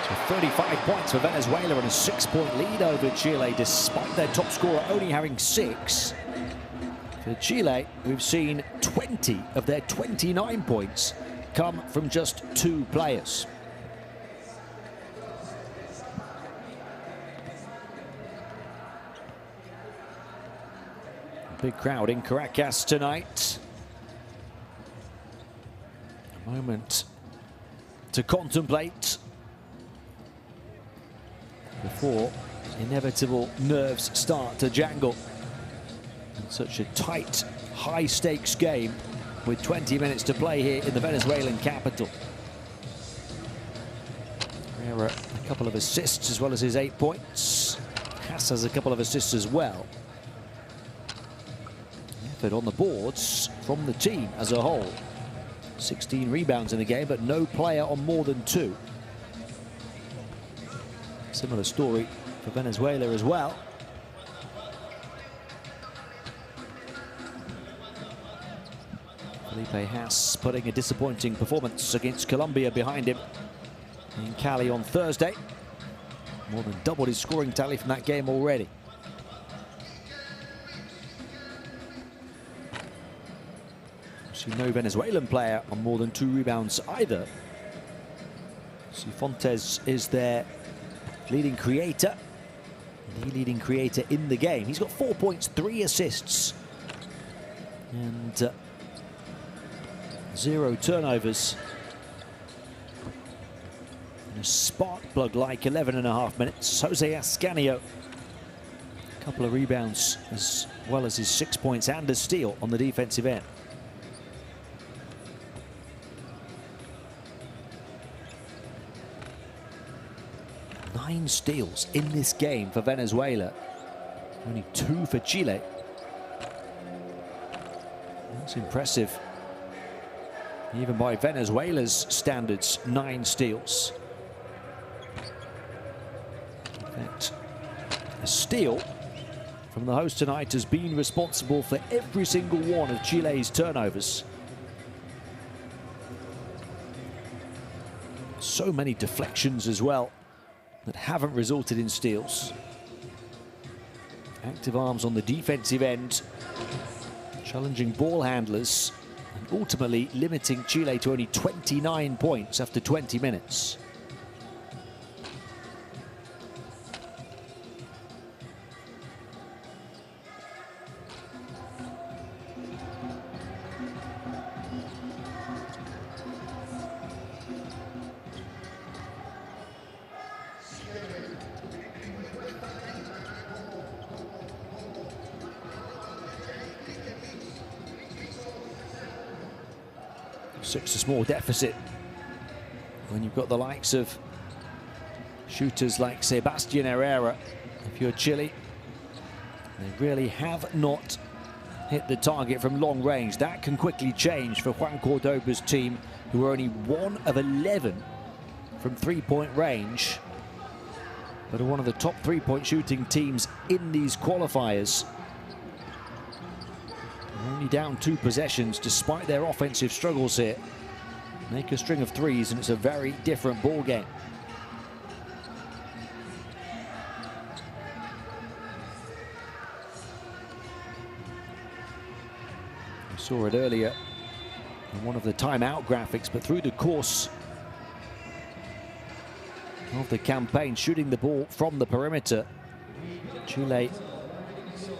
So 35 points for Venezuela and a 6-point lead over Chile, despite their top scorer only having 6. For Chile, we've seen 20 of their 29 points come from just 2 players. Big crowd in Caracas tonight. A moment to contemplate before inevitable nerves start to jangle. In such a tight, high-stakes game with 20 minutes to play here in the Venezuelan capital. Herrera, a couple of assists as well as his 8 points. Haas has a couple of assists as well. Effort on the boards from the team as a whole. 16 rebounds in the game, but no player on more than 2. Similar story for Venezuela as well. Felipe Haas putting a disappointing performance against Colombia behind him in Cali on Thursday. More than doubled his scoring tally from that game already. See no Venezuelan player on more than 2 rebounds either. Cifuentes is their leading creator. The leading creator in the game. He's got 4 points, 3 assists. And 0 turnovers. And a spark plug like 11.5 minutes. Jose Ascanio. A couple of rebounds as well as his 6 points and a steal on the defensive end. Nine steals in this game for Venezuela. Only 2 for Chile. That's impressive. Even by Venezuela's standards, 9 steals. In fact, a steal from the host tonight has been responsible for every single one of Chile's turnovers. So many deflections as well that haven't resulted in steals. Active arms on the defensive end, challenging ball handlers, and ultimately limiting Chile to only 29 points after 20 minutes. Such a small deficit when you've got the likes of shooters like Sebastian Herrera. If you're Chile, they really have not hit the target from long range. That can quickly change for Juan Cordoba's team, who are only 1 of 11 from three-point range, but are one of the top three-point shooting teams in these qualifiers. Only down 2 possessions despite their offensive struggles here. Make a string of threes and it's a very different ball game. We saw it earlier in one of the timeout graphics, but through the course of the campaign, shooting the ball from the perimeter, Chile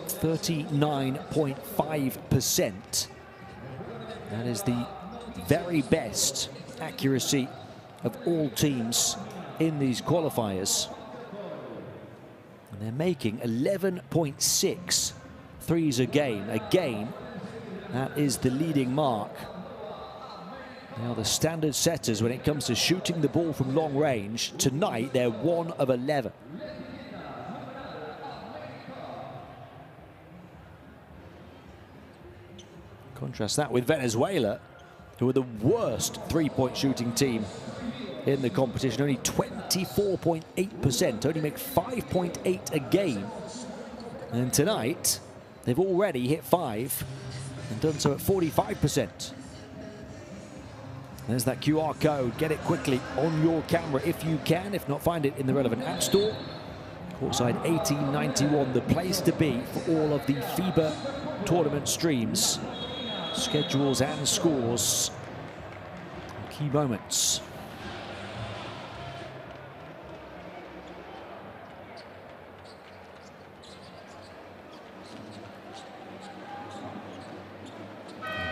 39.5%. That is the very best accuracy of all teams in these qualifiers. And they're making 11.6 threes a game. Again, that is the leading mark. They are the standard setters when it comes to shooting the ball from long range. Tonight, they're 1 of 11. Contrast that with Venezuela, who are the worst three-point shooting team in the competition. Only 24.8%, only make 5.8 a game. And tonight, they've already hit 5 and done so at 45%. There's that QR code. Get it quickly on your camera if you can. If not, find it in the relevant app store. Courtside 1891, the place to be for all of the FIBA tournament streams. Schedules and scores, key moments.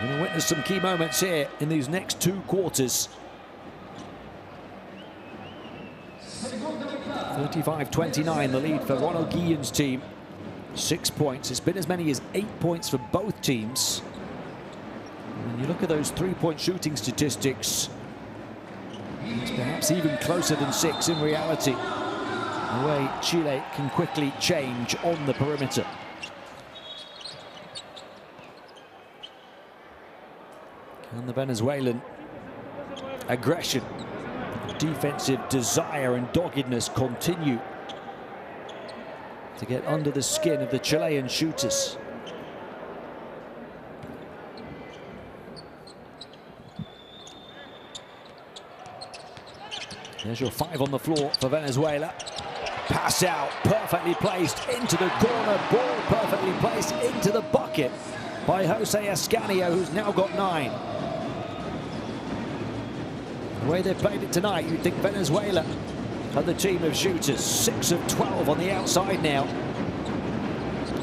We're going to witness some key moments here in these next 2 quarters. 35-29, the lead for Ronald Guillen's team. 6 points. It's been as many as 8 points for both teams. When you look at those three-point shooting statistics, it's perhaps even closer than 6 in reality. The way Chile can quickly change on the perimeter. Can the Venezuelan aggression, defensive desire and doggedness continue to get under the skin of the Chilean shooters? There's your 5 on the floor for Venezuela. Pass out, perfectly placed into the corner. Ball perfectly placed into the bucket by Jose Ascanio, who's now got 9. The way they've played it tonight, you'd think Venezuela are the team of shooters. 6 of 12 on the outside now.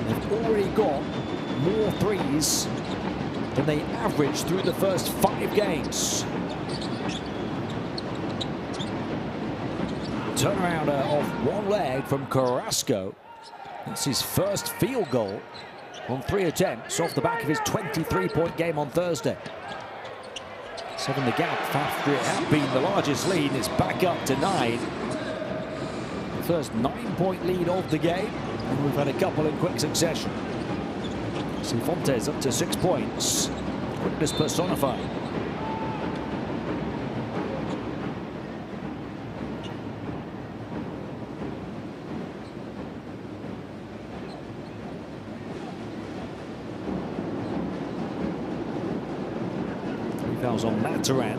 They've already got more threes than they averaged through the first 5 games. Turnarounder off one leg from Carrasco. That's his first field goal on 3 attempts off the back of his 23-point game on Thursday. 7 the gap after it had been the largest lead. It's back up to 9. The first 9-point lead of the game, and we've had a couple in quick succession. Cifuentes up to 6 points. Quickness personified. Fouls on Mataran.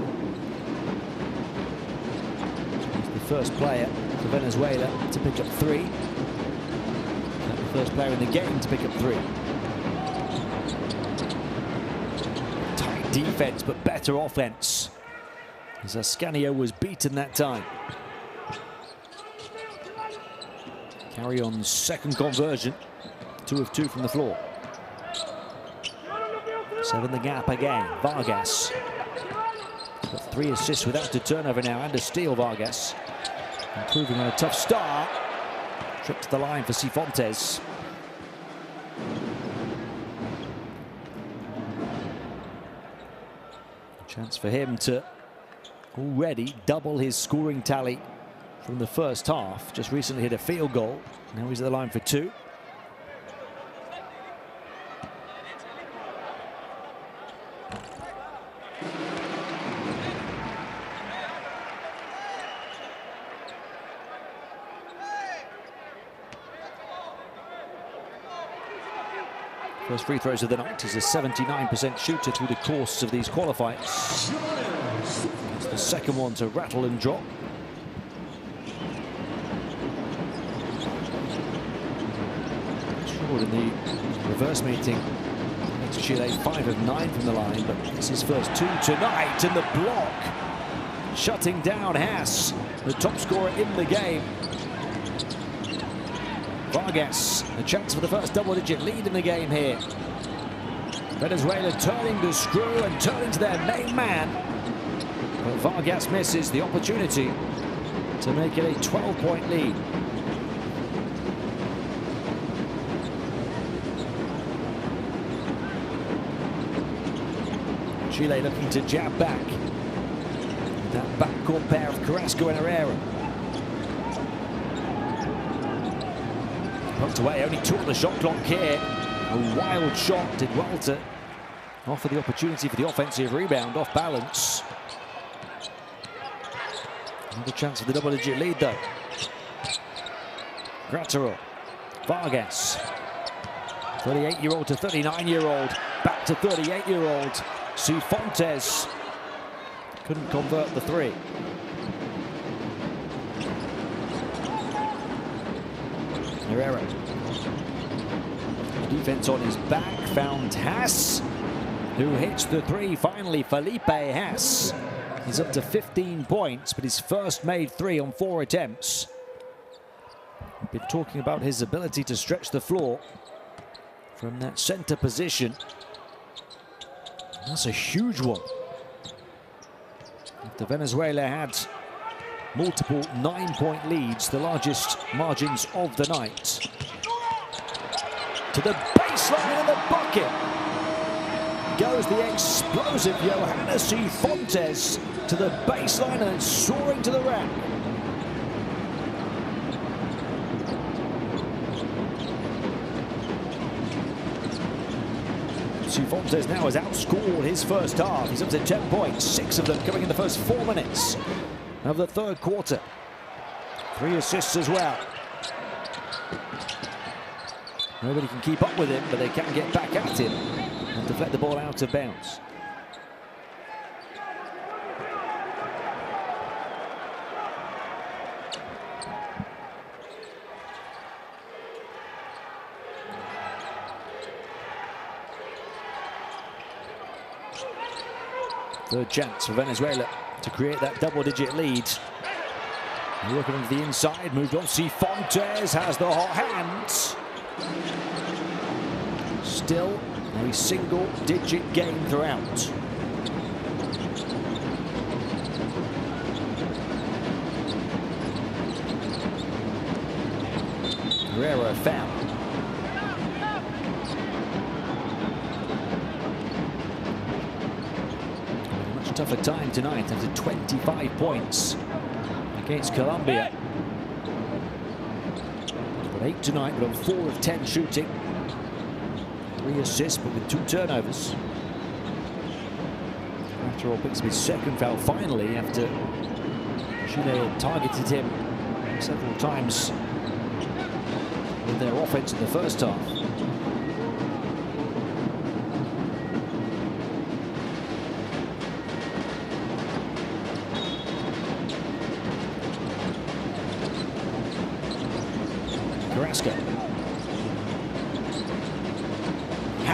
first player for Venezuela to pick up 3. The first player in the game to pick up 3. Tight defense, but better offense. As Ascanio was beaten that time. Carry on second conversion. 2 of 2 from the floor. 7 the gap again. Vargas. Got 3 assists without a turnover now and a steal, Vargas. Improving on a tough start. Trip to the line for Cifuentes. Chance for him to already double his scoring tally from the first half. Just recently hit a field goal. Now he's at the line for 2. First free throws of the night. He's a 79% shooter through the course of these qualifiers. It's the second one to rattle and drop. Short in the reverse meeting against Chile, 5 of 9 from the line, but it's his first 2 tonight, and the block shutting down Haas, the top scorer in the game. Vargas, a chance for the first double-digit lead in the game here. Venezuela turning the screw and turning to their main man. But Vargas misses the opportunity to make it a 12-point lead. Chile looking to jab back. That backcourt pair of Carrasco and Herrera. Poked away, only 2 on the shot clock here. A wild shot, did well to offer the opportunity for the offensive rebound, off balance. Another chance for the double-digit lead though. Graterol, Vargas, 38-year-old to 39-year-old, back to 38-year-old. Cifuentes couldn't convert the 3. Herrera. Defense on his back, found Haas, who hits the 3 finally. Felipe Haas. He's up to 15 points, but his first made 3 on 4 attempts. We've been talking about his ability to stretch the floor from that center position. That's a huge one. After Venezuela had multiple 9-point leads, the largest margins of the night. To the baseline and the bucket. Goes the explosive Johannes Cifuentes to the baseline and soaring to the rack. Cifuentes now has outscored his first half. He's up to 10 points, 6 of them coming in the first 4 minutes of the third quarter. 3 assists as well. Nobody can keep up with him, but they can get back at him and deflect the ball out of bounds. Third chance for Venezuela to create that double-digit lead. Working into the inside, moved on. Cifuentes has the hot hands. Still a single-digit game throughout. Herrera foul. Much tougher time tonight after 25 points against Colombia. Got 8 tonight, but on 4 of 10 shooting. 3 assists, but with 2 turnovers. After all, picks up his second foul finally after Chile had targeted him several times with their offense in the first half.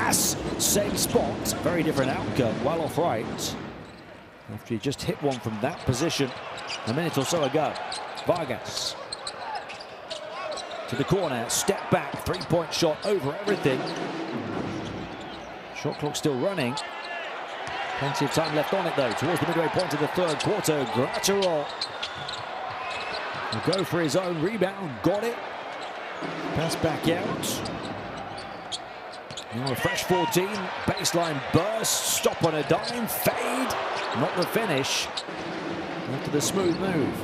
pass, same spot, very different outcome, well off right. After he just hit one from that position a minute or so ago. Vargas to the corner, step back, three-point shot over everything. Shot clock still running. Plenty of time left on it though, towards the midway point of the third quarter. Gratterol will go for his own rebound, got it. Pass back out. Now a fresh 14, baseline burst, stop on a dime, fade, not the finish. After the smooth move.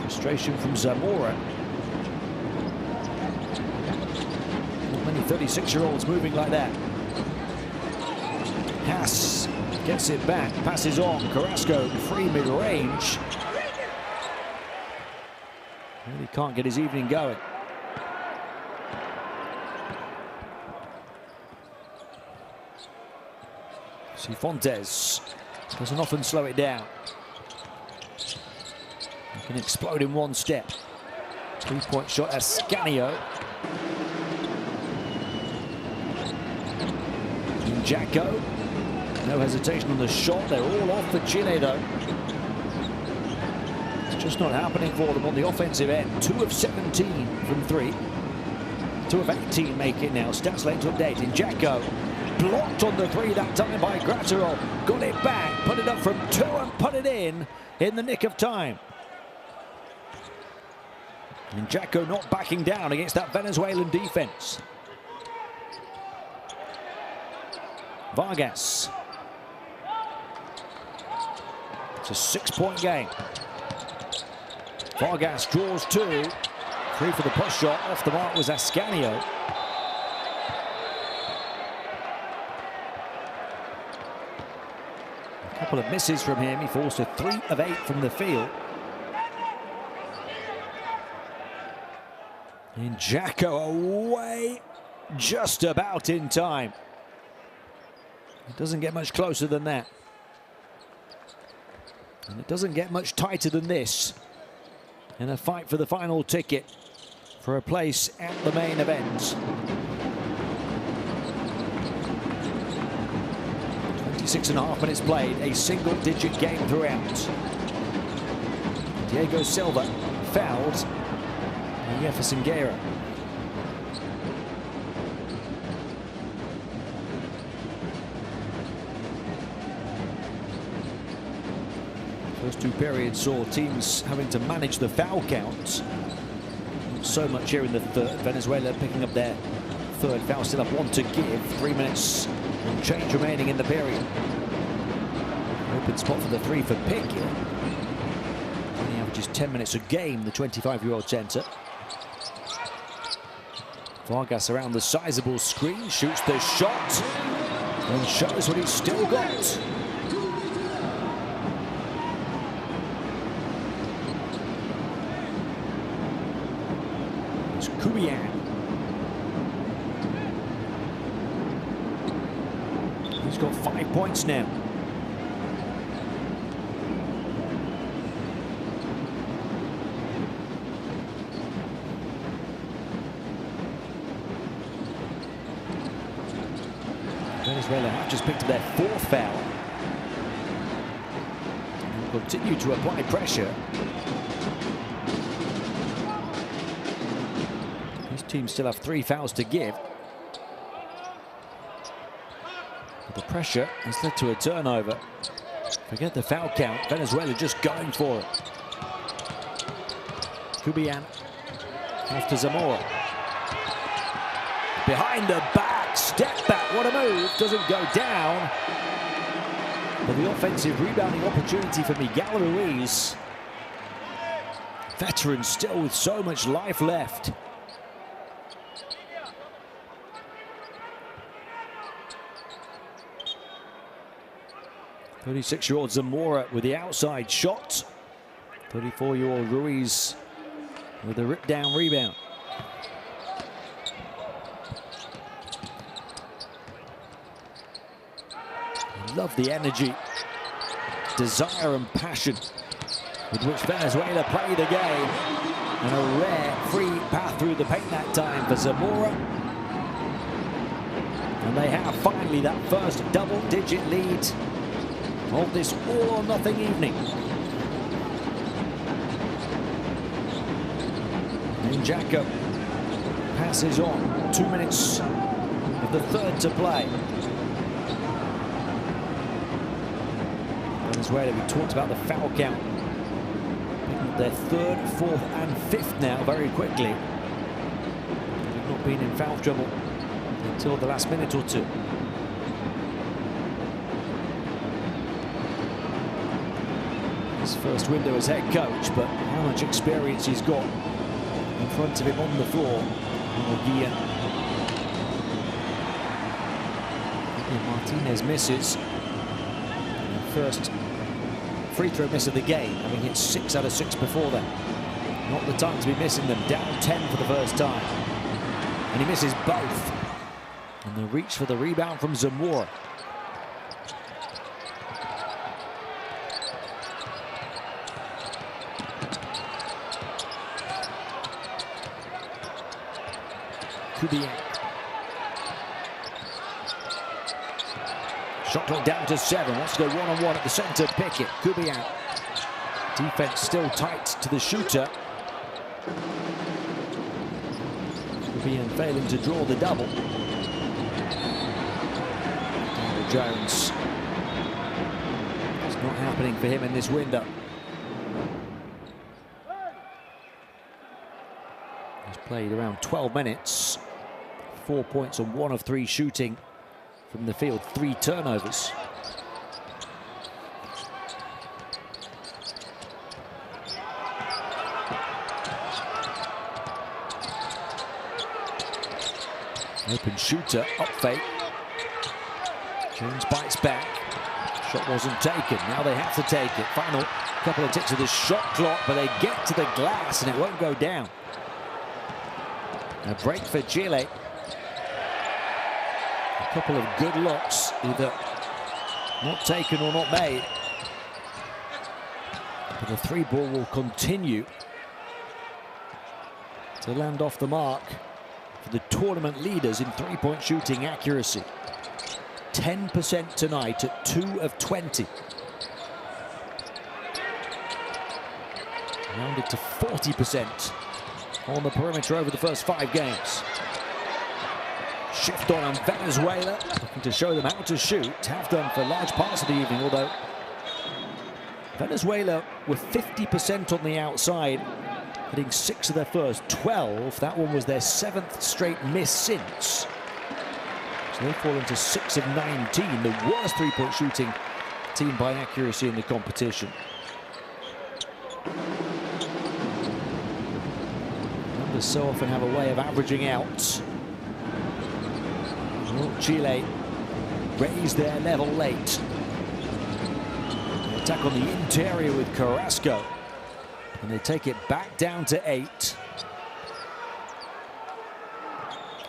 Frustration from Zamora. Not many 36-year-olds moving like that. Haas gets it back, passes on, Carrasco free mid-range. Really can't get his evening going. Cifuentes doesn't often slow it down. He can explode in one step. Three-point shot, Ascanio. Jacko, no hesitation on the shot. They're all off for Chile though. It's just not happening for them on the offensive end. 2 of 17 from 3. 2 of 18 make it now. Stats late to update. Jacko blocked on the 3 that time by Gratterol. Got it back, put it up from 2 and put it in the nick of time. And Jacko not backing down against that Venezuelan defense. Vargas. It's a 6-point game. Vargas draws 2. 3 for the push shot. Off the mark was Ascanio. A couple of misses from him. He falls to 3 of 8 from the field. And Jacko away just about in time. It doesn't get much closer than that. And it doesn't get much tighter than this in a fight for the final ticket for a place at the main event. 26.5 minutes played, a single-digit game throughout. Diego Silva fouled. And Jefferson Guerra. First 2 periods saw teams having to manage the foul count. Not so much here in the third. Venezuela picking up their 3rd foul, still have 1 to give. 3 minutes and change remaining in the period. Open spot for the 3 for Pick here. Only averages 10 minutes a game, the 25-year-old center. Vargas around the sizable screen, shoots the shot and shows what he's still got. It's Kubian. He's got 5 points now. Venezuela have just picked up their 4th foul. And continue to apply pressure. These teams still have 3 fouls to give. But the pressure has led to a turnover. Forget the foul count. Venezuela just going for it. Kubian off to Zamora. Behind the back, step back, what a move, doesn't go down. But the offensive rebounding opportunity for Miguel Ruiz. Veteran still with so much life left. "36-year-old Zamora with the outside shot. 34-year-old Ruiz with a rip-down rebound. I love the energy, desire and passion with which Venezuela play the game. And a rare free path through the paint that time for Zamora. And they have finally that first double-digit lead of this all-or-nothing evening. And Jacko passes on. 2 minutes of the third to play. Venezuela, we talked about the foul count. Their third, fourth, and fifth now very quickly. They've not been in foul trouble until the last minute or two. His first window as head coach, but how much experience he's got in front of him on the floor. Martinez misses. First free throw miss of the game, having hit 6 out of 6 before then. Not the time to be missing them. Down 10 for the first time. And he misses both. And the reach for the rebound from Zamora. Kubiak. Shot clock down to 7. Wants to go one-on-one at the center. Pickett. Kubiak. Defense still tight to the shooter. Kubiak failing to draw the double. Daniel Jones. It's not happening for him in this window. He's played around 12 minutes. 4 points on 1 of 3 shooting from the field, 3 turnovers. Open shooter, up fake. Jones bites back. Shot wasn't taken. Now they have to take it. Final couple of ticks of the shot clock, but they get to the glass and it won't go down. A break for Chile. A couple of good looks, either not taken or not made. But the 3 ball will continue to land off the mark for the tournament leaders in 3-point shooting accuracy. 10% tonight at 2 of 20. Rounded to 40% on the perimeter over the first 5 games. Shift on Venezuela, looking to show them how to shoot. Have done for large parts of the evening, although Venezuela were 50% on the outside, hitting 6 of their first 12. That one was their 7th straight miss since. So they fall into 6 of 19, the worst 3-point shooting team by accuracy in the competition. Numbers so often have a way of averaging out. Chile raise their level late. They attack on the interior with Carrasco. And they take it back down to 8.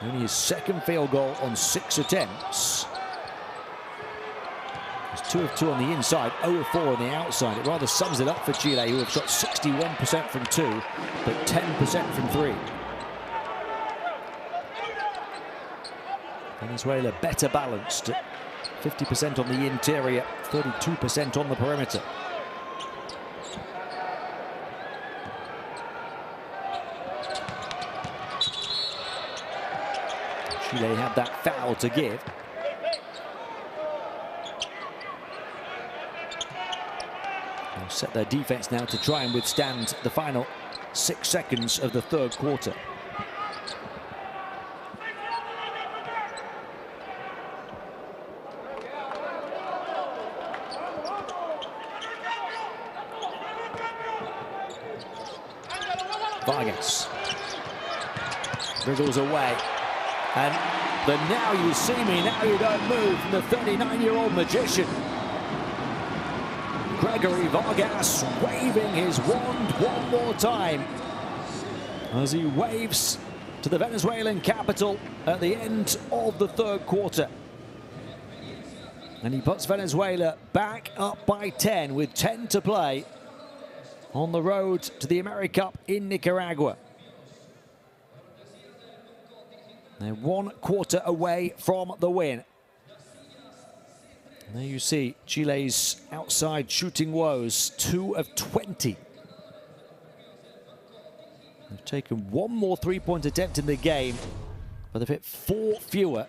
Only his 2nd field goal on 6 attempts. He's 2 of 2 on the inside, 0 of 4 on the outside. It rather sums it up for Chile, who have shot 61% from 2, but 10% from 3. Venezuela better balanced at 50% on the interior, 32% on the perimeter. Chile had that foul to give. They'll set their defense now to try and withstand the final 6 seconds of the 3rd quarter. Vargas wriggles away, and the now you see me, now you don't move from the 39-year-old magician. Gregory Vargas waving his wand one more time as he waves to the Venezuelan capital at the end of the 3rd quarter. And he puts Venezuela back up by 10 with 10 to play on the road to the AmeriCup in Nicaragua. They're 1 quarter away from the win. And there you see Chile's outside shooting woes, 2 of 20. They've taken 1 more three-point attempt in the game, but they've hit 4 fewer.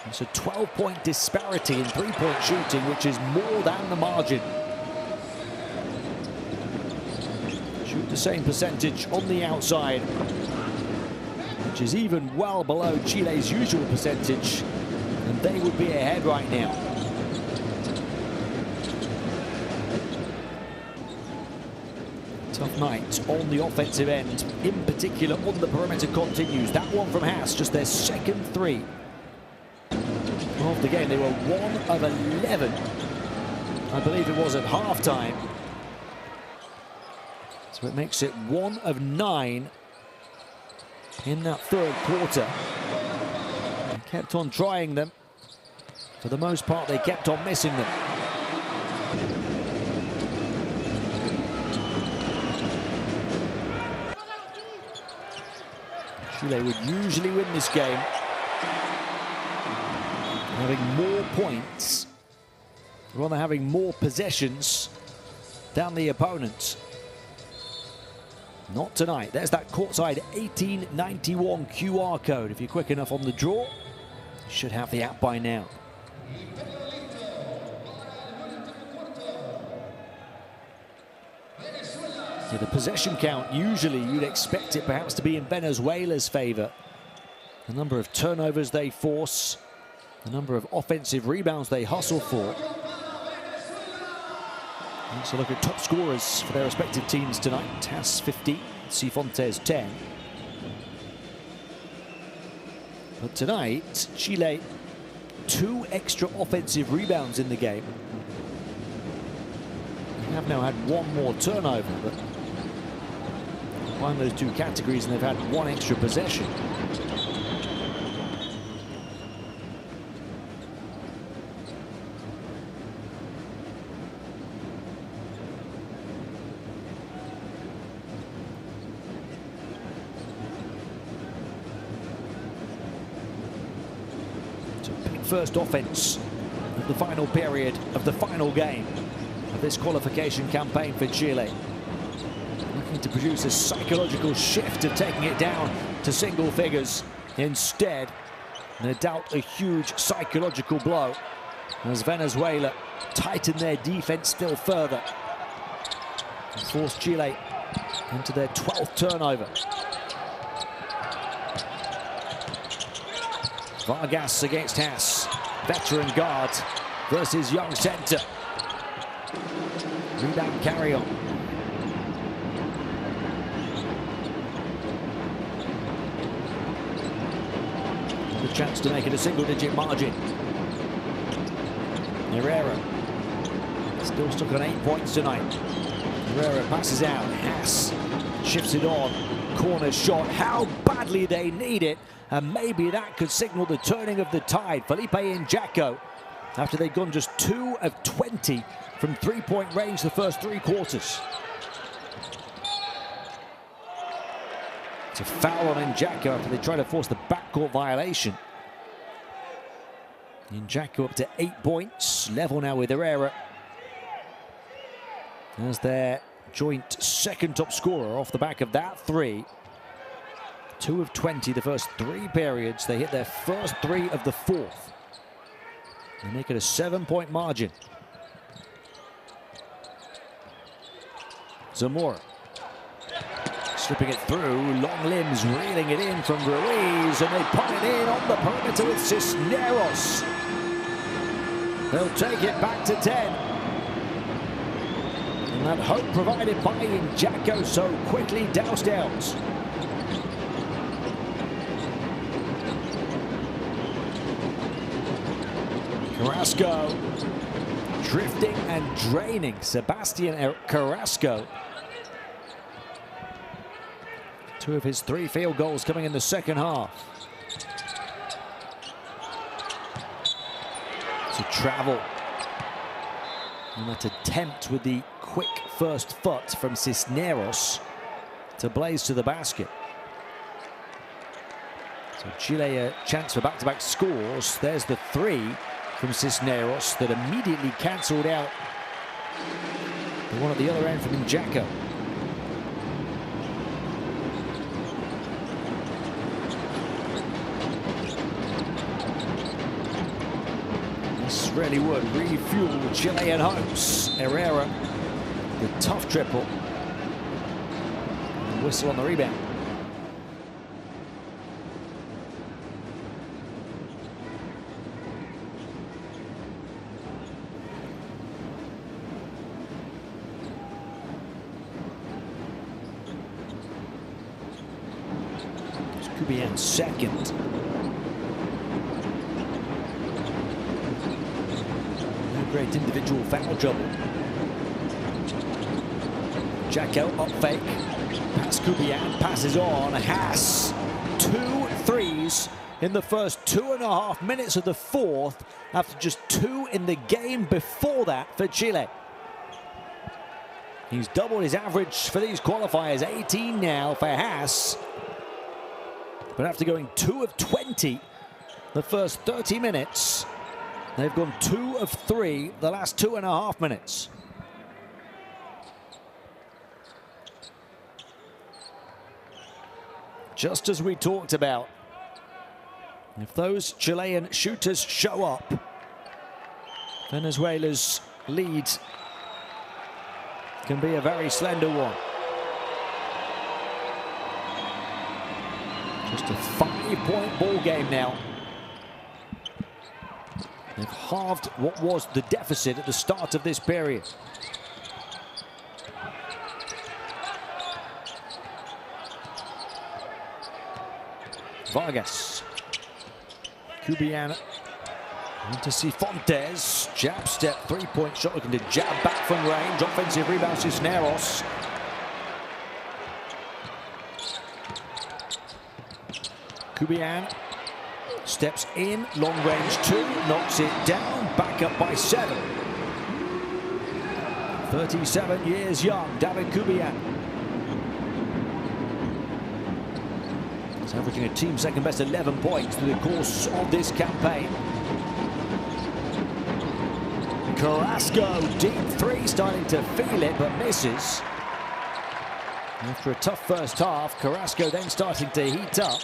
It's a 12-point disparity in three-point shooting, which is more than the margin. Shoot the same percentage on the outside, which is even well below Chile's usual percentage, and they would be ahead right now. Tough night on the offensive end, in particular on the perimeter continues. That one from Haas, just their second 3 of the game. They were 1 of 11, I believe it was, at halftime. So it makes it 1 of 9 in that third quarter. They kept on trying them. For the most part, they kept on missing them. Chile would usually win this game, having more points, rather having more possessions than the opponents. Not tonight. There's that courtside 1891 QR code. If you're quick enough on the draw, you should have the app by now. Yeah, the possession count, usually you'd expect it perhaps to be in Venezuela's favor. The number of turnovers they force, the number of offensive rebounds they hustle for. Let's look at top scorers for their respective teams tonight. Haas 15, Cifuentes 10. But tonight, Chile, 2 extra offensive rebounds in the game. They have now had 1 more turnover, but combine those 2 categories and they've had 1 extra possession. First offense of the final period of the final game of this qualification campaign for Chile. Looking to produce a psychological shift of taking it down to single figures. Instead, they dealt a huge psychological blow as Venezuela tightened their defense still further and forced Chile into their 12th turnover. Vargas against Haas, veteran guard versus young center. Rebound carry on. The chance to make it a single-digit margin. Herrera still stuck on 8 points tonight. Herrera passes out. Haas shifts it on. Corner shot. How badly they need it. And maybe that could signal the turning of the tide. Felipe Injako, after they'd gone just 2 of 20 from three-point range the first 3 quarters. It's a foul on Injako after they try to force the backcourt violation. Injako up to 8 points, level now with Herrera as their joint second top scorer off the back of that 3. 2 of 20 the first 3 periods. They hit their first 3 of the 4th. They make it a 7-point margin. Zamora slipping it through, long limbs reeling it in from Ruiz, and they put it in on the perimeter with Cisneros. They'll take it back to 10. And that hope provided by Injako so quickly doused out. Carrasco drifting and draining Sebastian Carrasco. 2 of his 3 field goals coming in the second half. To travel. And that attempt with the quick first foot from Cisneros to blaze to the basket. So Chile a chance for back-to-back scores. There's the 3 from Cisneros that immediately cancelled out the one at the other end from Njaka. This really would refuel Chilean hopes. Herrera, the tough triple. And whistle on the rebound. Kubian second. No great individual foul trouble. Jacko up fake. Pass Kubian, passes on. Haas. 2 threes in the first 2.5 minutes of the fourth, after just 2 in the game before that for Chile. He's doubled his average for these qualifiers, 18 now for Haas. But after going 2 of 20 the first 30 minutes, they've gone 2 of 3 the last 2.5 minutes. Just as we talked about, if those Chilean shooters show up, Venezuela's lead can be a very slender one. Just a 5-point ball game now. They've halved what was the deficit at the start of this period. Vargas. Kubian into Cifuentes. Jab step, 3-point shot, looking to jab back from range. Offensive rebound, Cisneros. Kubian steps in, long range 2, knocks it down, back up by 7. 37 years young, David Kubian. He's averaging a team second best 11 points through the course of this campaign. Carrasco, deep 3, starting to feel it, but misses. After a tough first half, Carrasco then starting to heat up.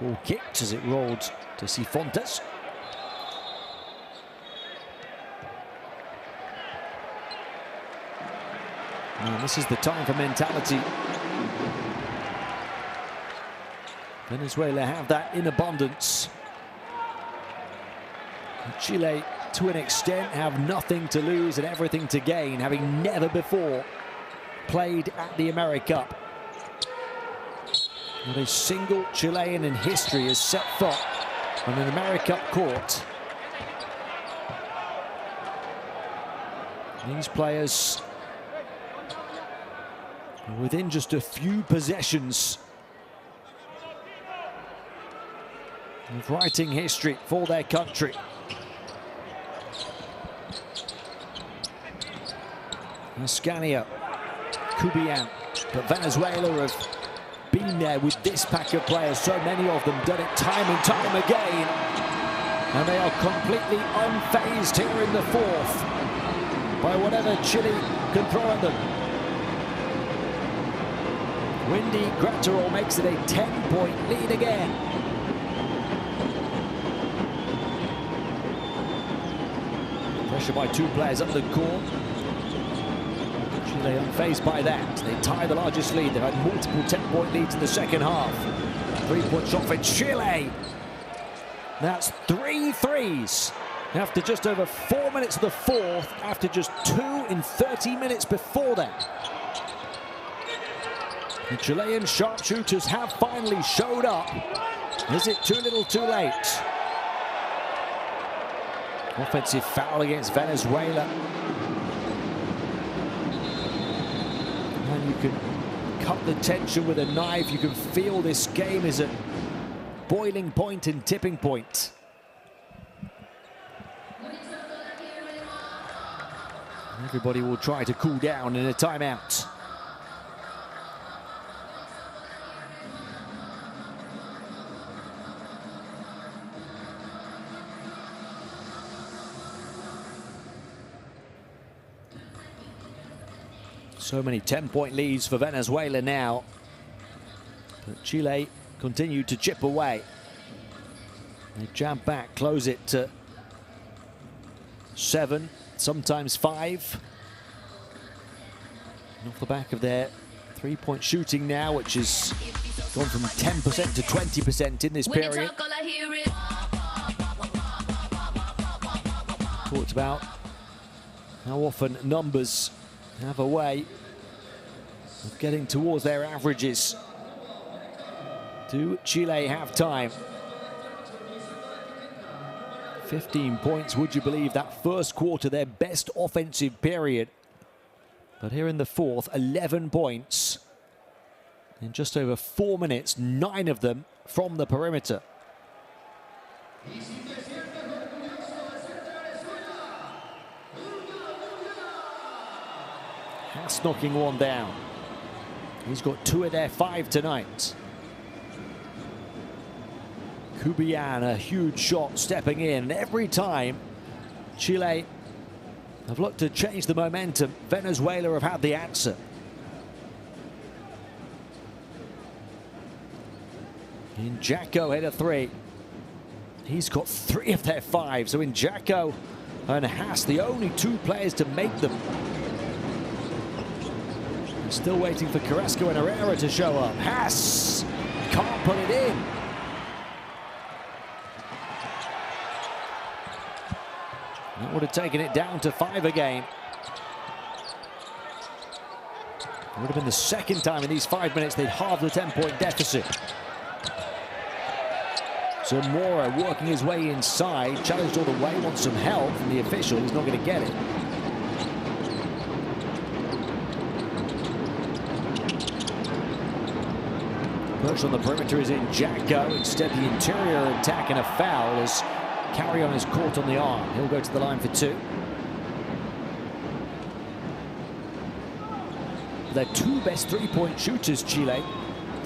Ball kicked as it rolled to Cifuentes. And this is the time for mentality. Venezuela have that in abundance. Chile, to an extent, have nothing to lose and everything to gain, having never before played at the AmeriCup. Not a single Chilean in history has set foot on an AmeriCup court. These players are within just a few possessions of writing history for their country. Ascanio, Kubian, but Venezuela have been there with this pack of players, so many of them done it time and time again, and they are completely unfazed here in the fourth by whatever Chile can throw at them. Windy Gratterall makes it a 10-point lead again. Pressure by 2 players up the court. Chile unfazed by that. They tie the largest lead. They've had multiple 10-point leads in the second half. 3-point shot for Chile. That's 3 threes after just over 4 minutes of the fourth, after just 2 in 30 minutes before that. The Chilean sharpshooters have finally showed up. Is it too little too late? Offensive foul against Venezuela. And you can cut the tension with a knife. You can feel this game is at boiling point and tipping point. Everybody will try to cool down in a timeout. So many 10-point leads for Venezuela now. But Chile continued to chip away. They jam back, close it to 7, sometimes 5. And off the back of their three-point shooting now, which has gone from 10% to 20% in this period. Talked about how often numbers have a way of getting towards their averages. Do Chile have time? 15 points, would you believe, that first quarter, their best offensive period. But here in the fourth, 11 points. In just over 4 minutes, 9 of them from the perimeter. Haas knocking one down. He's got 2 of their 5 tonight. Kubian, a huge shot stepping in. And every time Chile have looked to change the momentum, Venezuela have had the answer. Injako hit a 3. He's got 3 of their 5. So Injako and Haas, the only 2 players to make them. Still waiting for Carrasco and Herrera to show up. Haas can't put it in. That would have taken it down to 5 again. It would have been the second time in these 5 minutes they'd halved the 10-point deficit. Zamora working his way inside, challenged all the way, wants some help from the official. He's not going to get it. Push on the perimeter is Injako. Instead, the interior attack and a foul as Carrion is caught on the arm. He'll go to the line for 2. Their 2 best three-point shooters, Chile,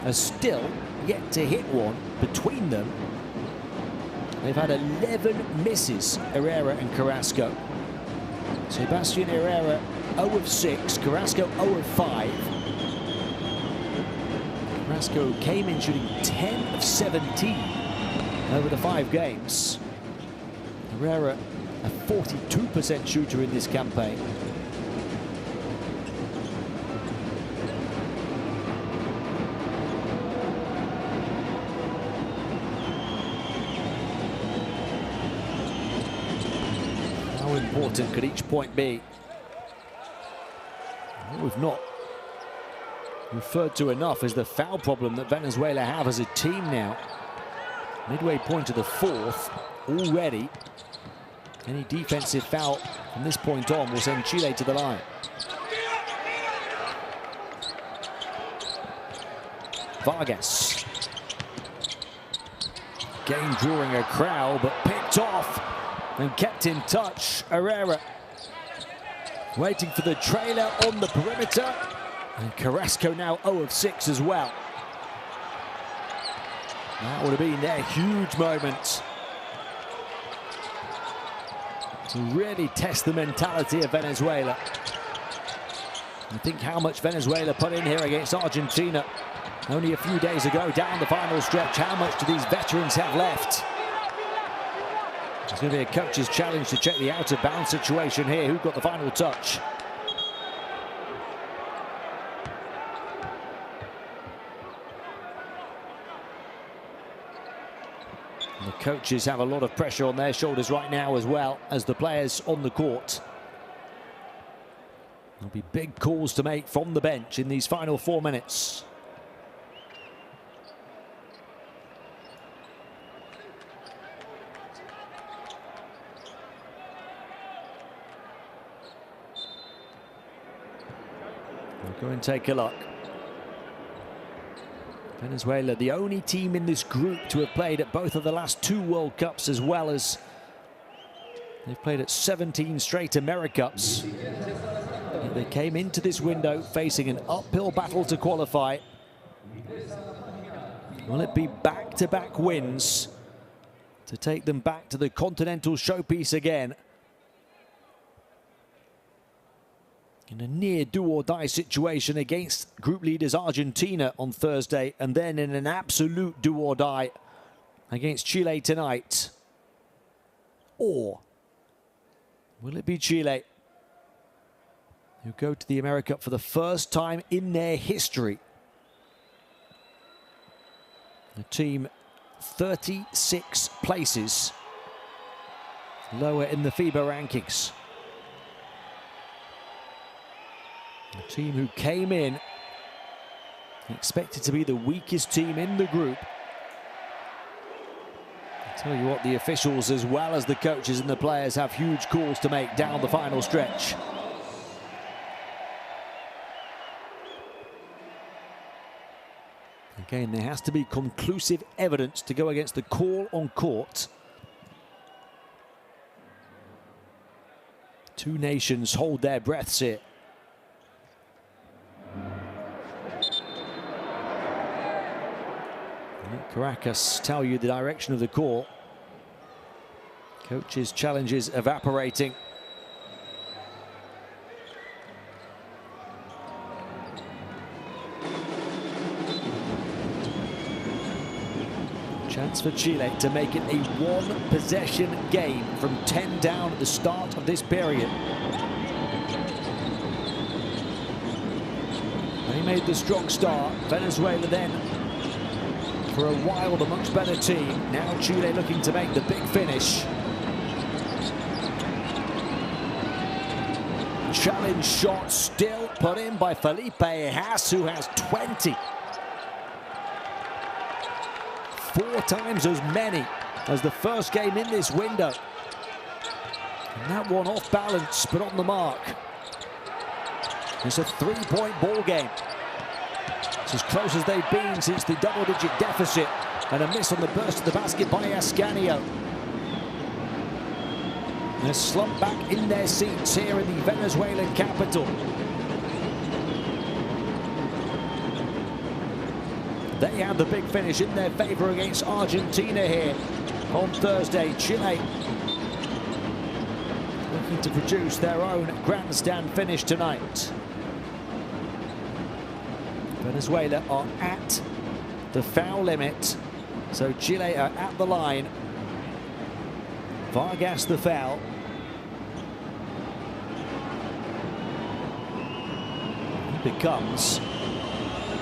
are still yet to hit one between them. They've had 11 misses, Herrera and Carrasco. Sebastian Herrera 0 of 6, Carrasco 0 of 5. Carrasco came in shooting 10 of 17 over the 5 games. Herrera, a 42% shooter in this campaign. How important could each point be? What we've not referred to enough is the foul problem that Venezuela have as a team now. Midway point of the 4th already. Any defensive foul from this point on will send Chile to the line. Vargas. Again drawing a crowd, but picked off and kept in touch. Herrera waiting for the trailer on the perimeter. And Carrasco now 0 of 6 as well. That would have been their huge moment to really test the mentality of Venezuela. And think how much Venezuela put in here against Argentina only a few days ago down the final stretch. How much do these veterans have left? It's going to be a coach's challenge to check the out-of-bounds situation here. Who got the final touch? The coaches have a lot of pressure on their shoulders right now, as well as the players on the court. There'll be big calls to make from the bench in these final 4 minutes. We'll go and take a look. Venezuela, the only team in this group to have played at both of the last 2 World Cups, as well as they've played at 17 straight AmeriCups. They came into this window facing an uphill battle to qualify. Will it be back-to-back wins to take them back to the continental showpiece again? in a near do-or-die situation against group leaders Argentina on Thursday, and then in an absolute do-or-die against Chile tonight. Or will it be Chile who go to the AmeriCup for the first time in their history? The team 36 places lower in the FIBA rankings. A team who came in expected to be the weakest team in the group. I tell you what, the officials as well as the coaches and the players have huge calls to make down the final stretch. Again, there has to be conclusive evidence to go against the call on court. Two nations hold their breaths here. Let Caracas tell you the direction of the call. Coach's challenges evaporating. Chance for Chile to make it a one-possession game from 10 down at the start of this period. They made the strong start. Venezuela then, for a while, the much better team. Now Chile looking to make the big finish. Challenge shot still put in by Felipe Haas, who has 20. 4 times as many as the first game in this window. And that one off balance, but on the mark. It's a 3-point ball game. It's as close as they've been since the double-digit deficit. And a miss on the burst of the basket by Ascanio. They're slumped back in their seats here in the Venezuelan capital. They have the big finish in their favor against Argentina here on Thursday. Chile looking to produce their own grandstand finish tonight. Venezuela are at the foul limit, so Chile are at the line. Vargas the foul. He becomes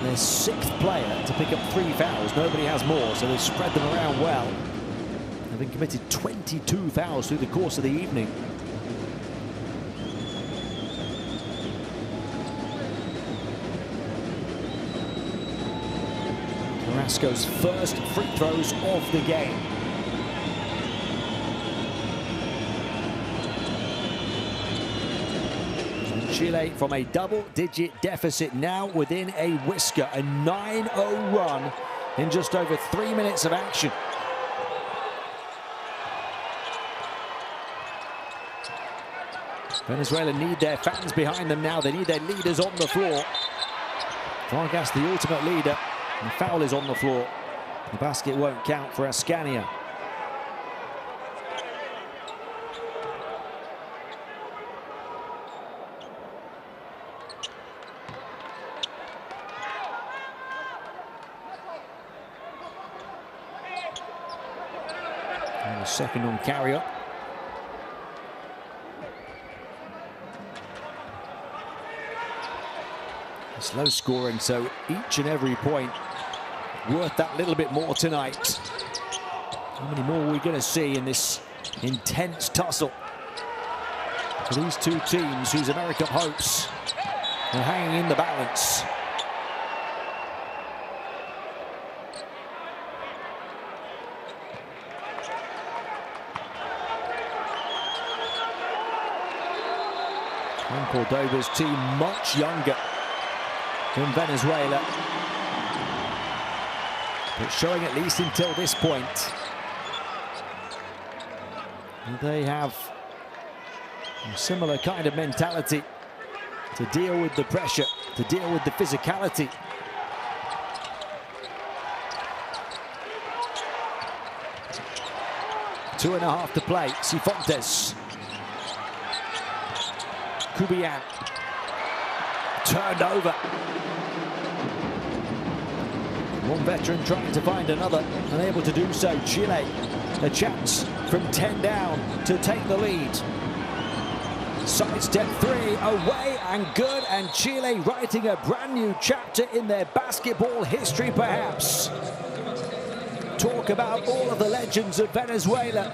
their 6th player to pick up 3 fouls. Nobody has more, so they've spread them around well. Having committed 22 fouls through the course of the evening. Carrasco's first free throws of the game. Chile from a double-digit deficit now within a whisker. A 9-0 run in just over 3 minutes of action. Venezuela need their fans behind them now. They need their leaders on the floor. Vargas, the ultimate leader. The foul is on the floor. The basket won't count for Ascanio. And a second on carry-up. It's low scoring, so each and every point worth that little bit more tonight. How many more are we going to see in this intense tussle? For these two teams whose AmeriCup hopes are hanging in the balance. And Cordoba's team much younger than Venezuela, but showing at least until this point they have a similar kind of mentality to deal with the pressure, to deal with the physicality. Two and a half to play. Cifuentes. Cubian. turned over. One veteran trying to find another, unable to do so. Chile, a chance from 10 down to take the lead. Sidestep three, away and good, and Chile writing a brand new chapter in their basketball history, perhaps. Talk about all of the legends of Venezuela,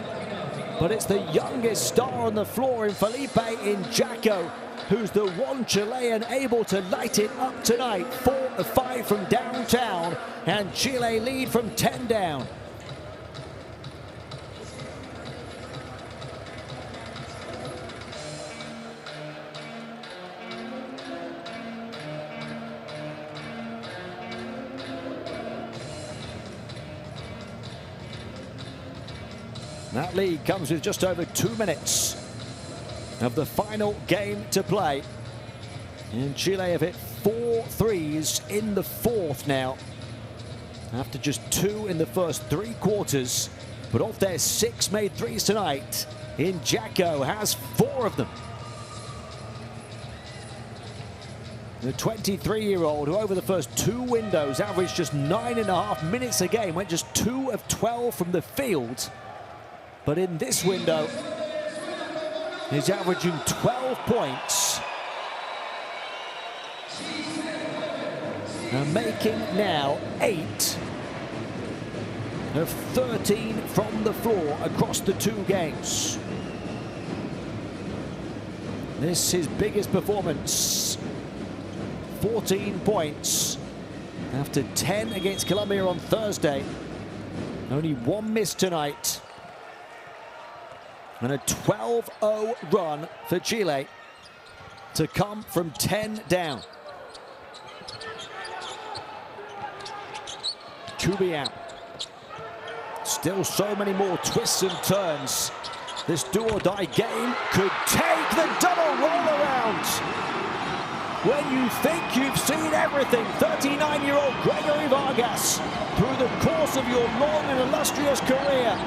but it's the youngest star on the floor in Felipe Injaco, who's the one Chilean able to light it up tonight. 4 of 5 from downtown, and Chile lead from 10 down. That lead comes with just over 2 minutes of the final game to play. And Chile have hit 4 threes in the fourth now, after just 2 in the first 3 quarters. But of their 6 made threes tonight, Injaco has 4 of them. The 23-year-old, who over the first 2 windows averaged just 9.5 minutes a game, went just 2 of 12 from the field. But in this window, he's averaging 12 points and making now 8 of 13 from the floor across the 2 games. This is his biggest performance. 14 points after 10 against Colombia on Thursday. Only 1 miss tonight. And a 12-0 run for Chile to come from 10 down. Kubian. Still so many more twists and turns. This do-or-die game could take the double roll around. When you think you've seen everything, 39-year-old Gregory Vargas, through the course of your long and illustrious career.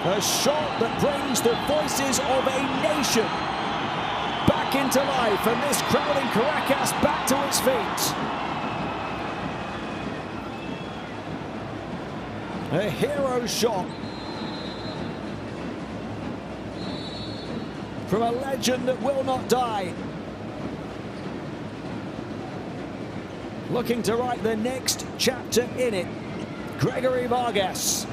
A shot that brings the voices of a nation back into life, and this crowd in Caracas back to its feet. A hero shot from a legend that will not die. Looking to write the next chapter in it, Gregory Vargas.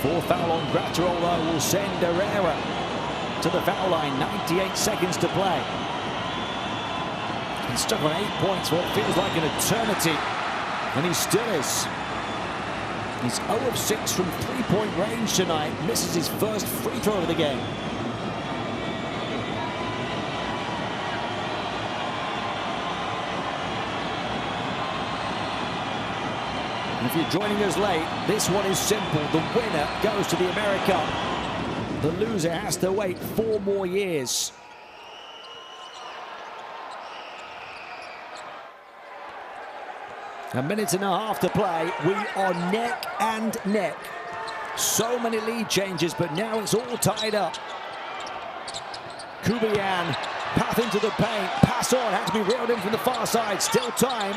Fourth foul on Graterol, though, will send Herrera to the foul line. 98 seconds to play. He's stuck on 8 points for what feels like an eternity, and he still is. He's 0 of 6 from 3-point range tonight. Misses his first free throw of the game. If you're joining us late, this one is simple. The winner goes to the AmeriCup. The loser has to wait 4 more years. A minute and a half to play. We are neck and neck. So many lead changes, but now it's all tied up. Kubian, path into the paint. Pass on, had to be reeled in from the far side. Still time.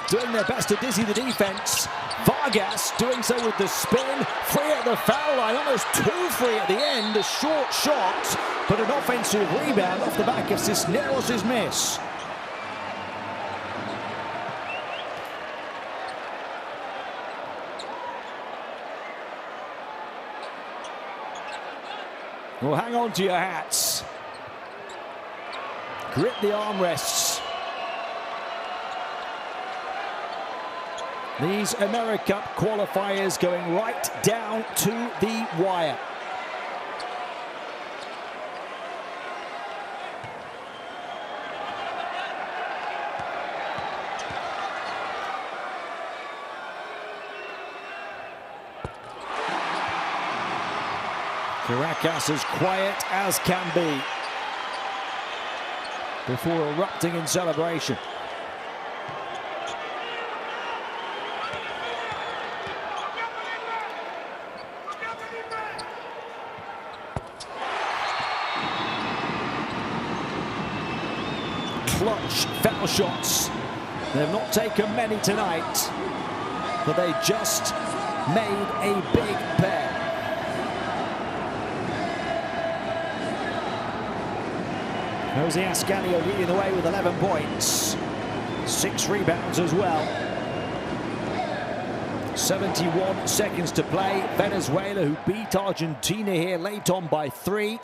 Doing their best to dizzy the defense. Vargas doing so with the spin. Free at the foul line, almost 2 free at the end. A short shot, but an offensive rebound off the back of Cisneros' miss. Well, hang on to your hats. Grip the armrests. These AmeriCup qualifiers going right down to the wire. Caracas as quiet as can be before erupting in celebration. clutch foul shots. They've not taken many tonight, but they just made a big pair. Jose Ascanio leading the way with 11 points. 6 rebounds as well. 71 seconds to play. Venezuela, who beat Argentina here late on by 3,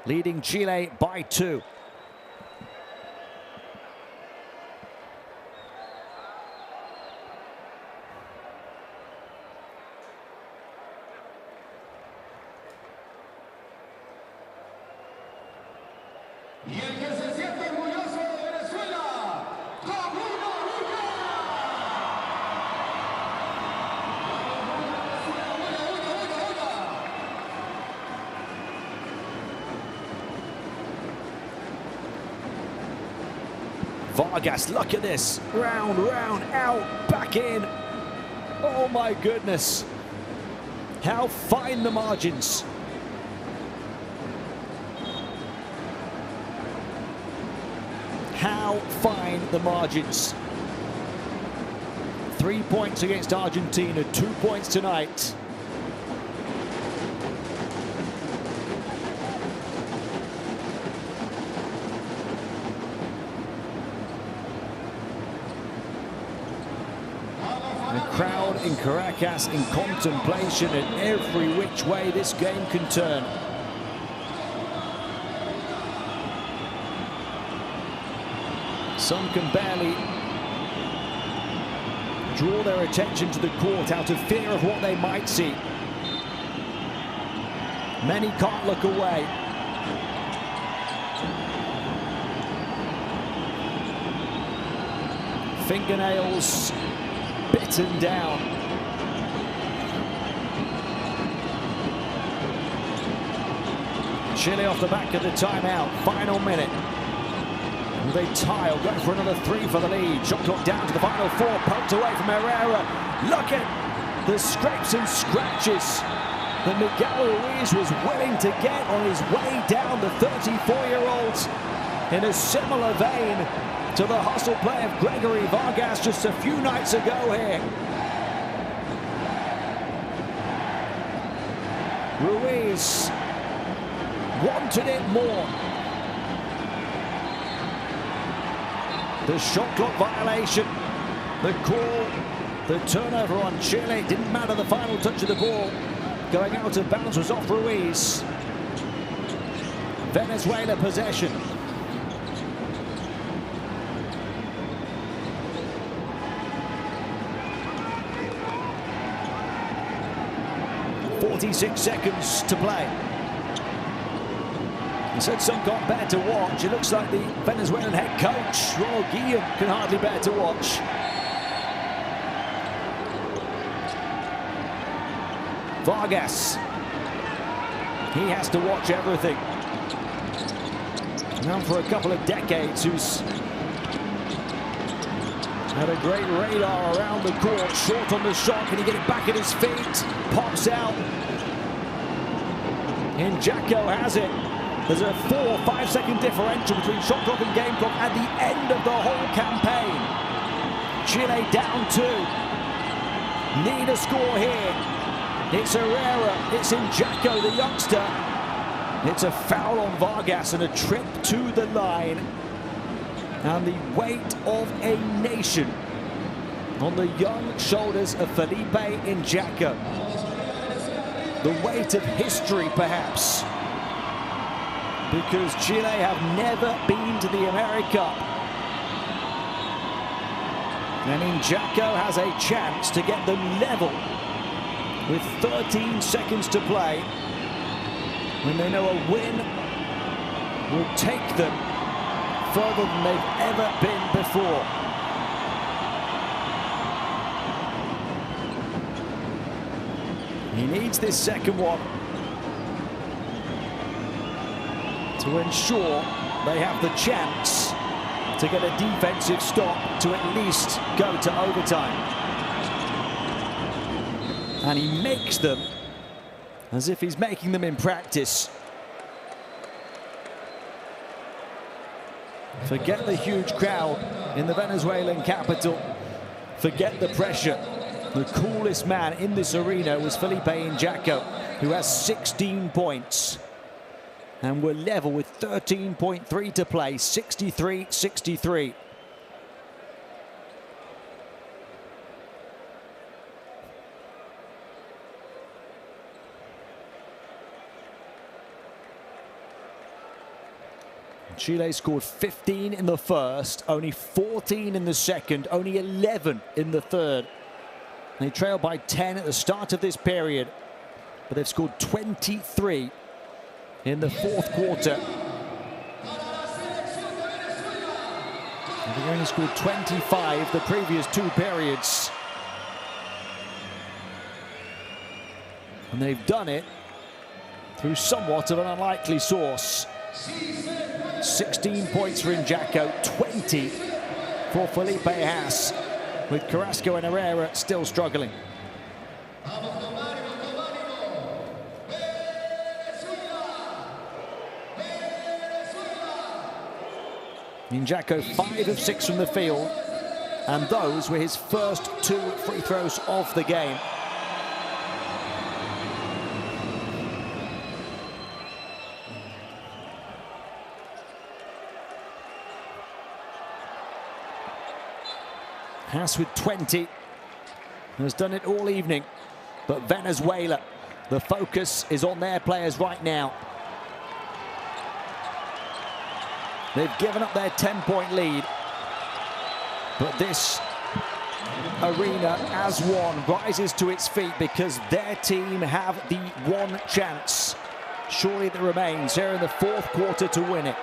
leading Chile by 2. Y el que se siente orgulloso de Venezuela, con una Vargas, look at this. Round, out, back in. Oh my goodness. How fine the margins. How fine the margins. 3 points against Argentina, 2 points tonight. The crowd in Caracas in contemplation at every which way this game can turn. Some can barely draw their attention to the court out of fear of what they might see. Many can't look away. Fingernails bitten down. Chile off the back of the timeout. Final minute. They tile, going for another 3 for the lead. Shot clock down to the final 4, poked away from Herrera. Look at the scrapes and scratches that Miguel Ruiz was willing to get on his way down, the 34-year-old, in a similar vein to the hustle play of Gregory Vargas just a few nights ago here. Ruiz wanted it more. The shot clock violation, the call, the turnover on Chile. It didn't matter the final touch of the ball. Going out of bounds was off Ruiz. Venezuela possession. .46 seconds to play. He said some can't bear to watch. It looks like the Venezuelan head coach, Ronald Guillen, can hardly bear to watch. Vargas. He has to watch everything. Now for a couple of decades, who's had a great radar around the court. Short on the shot. Can he get it back at his feet? Pops out. Injacko has it. There's a 4 or 5 second differential between shot clock and game clock at the end of the whole campaign. Chile down 2. Need a score here. It's Herrera, it's Injacko, the youngster. It's a foul on Vargas and a trip to the line. And the weight of a nation on the young shoulders of Felipe Injacko. The weight of history, perhaps. Because Chile have never been to the AmeriCup. And Injacko has a chance to get them level with 13 seconds to play, when they know a win will take them further than they've ever been before. He needs this second one to ensure they have the chance to get a defensive stop to at least go to overtime. And he makes them as if he's making them in practice. Forget the huge crowd in the Venezuelan capital. Forget the pressure. The coolest man in this arena was Felipe Injaco, who has 16 points. And we're level with 13.3 to play, 63-63. Chile scored 15 in the first, only 14 in the second, only 11 in the third. They trailed by 10 at the start of this period, but they've scored 23 in the fourth quarter. And they only scored 25 the previous two periods. And they've done it through somewhat of an unlikely source. 16 points for Injaco, 20 for Felipe Haas, with Carrasco and Herrera still struggling. Injaco 5 of 6 from the field, and those were his first 2 free throws of the game. Haas with 20, has done it all evening, but Venezuela, the focus is on their players right now. They've given up their 10-point lead, but this arena as one rises to its feet because their team have the one chance, surely that remains here in the fourth quarter, to win it.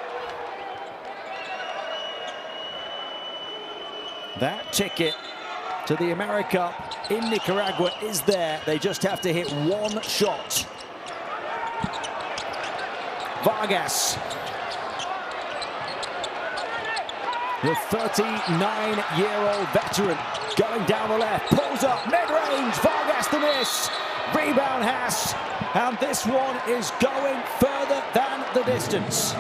That ticket to the AmeriCup in Nicaragua is there. They just have to hit one shot. Vargas, the 39-year-old veteran, going down the left, pulls up, mid-range, Vargas the miss, rebound Haas, and this one is going further than the distance.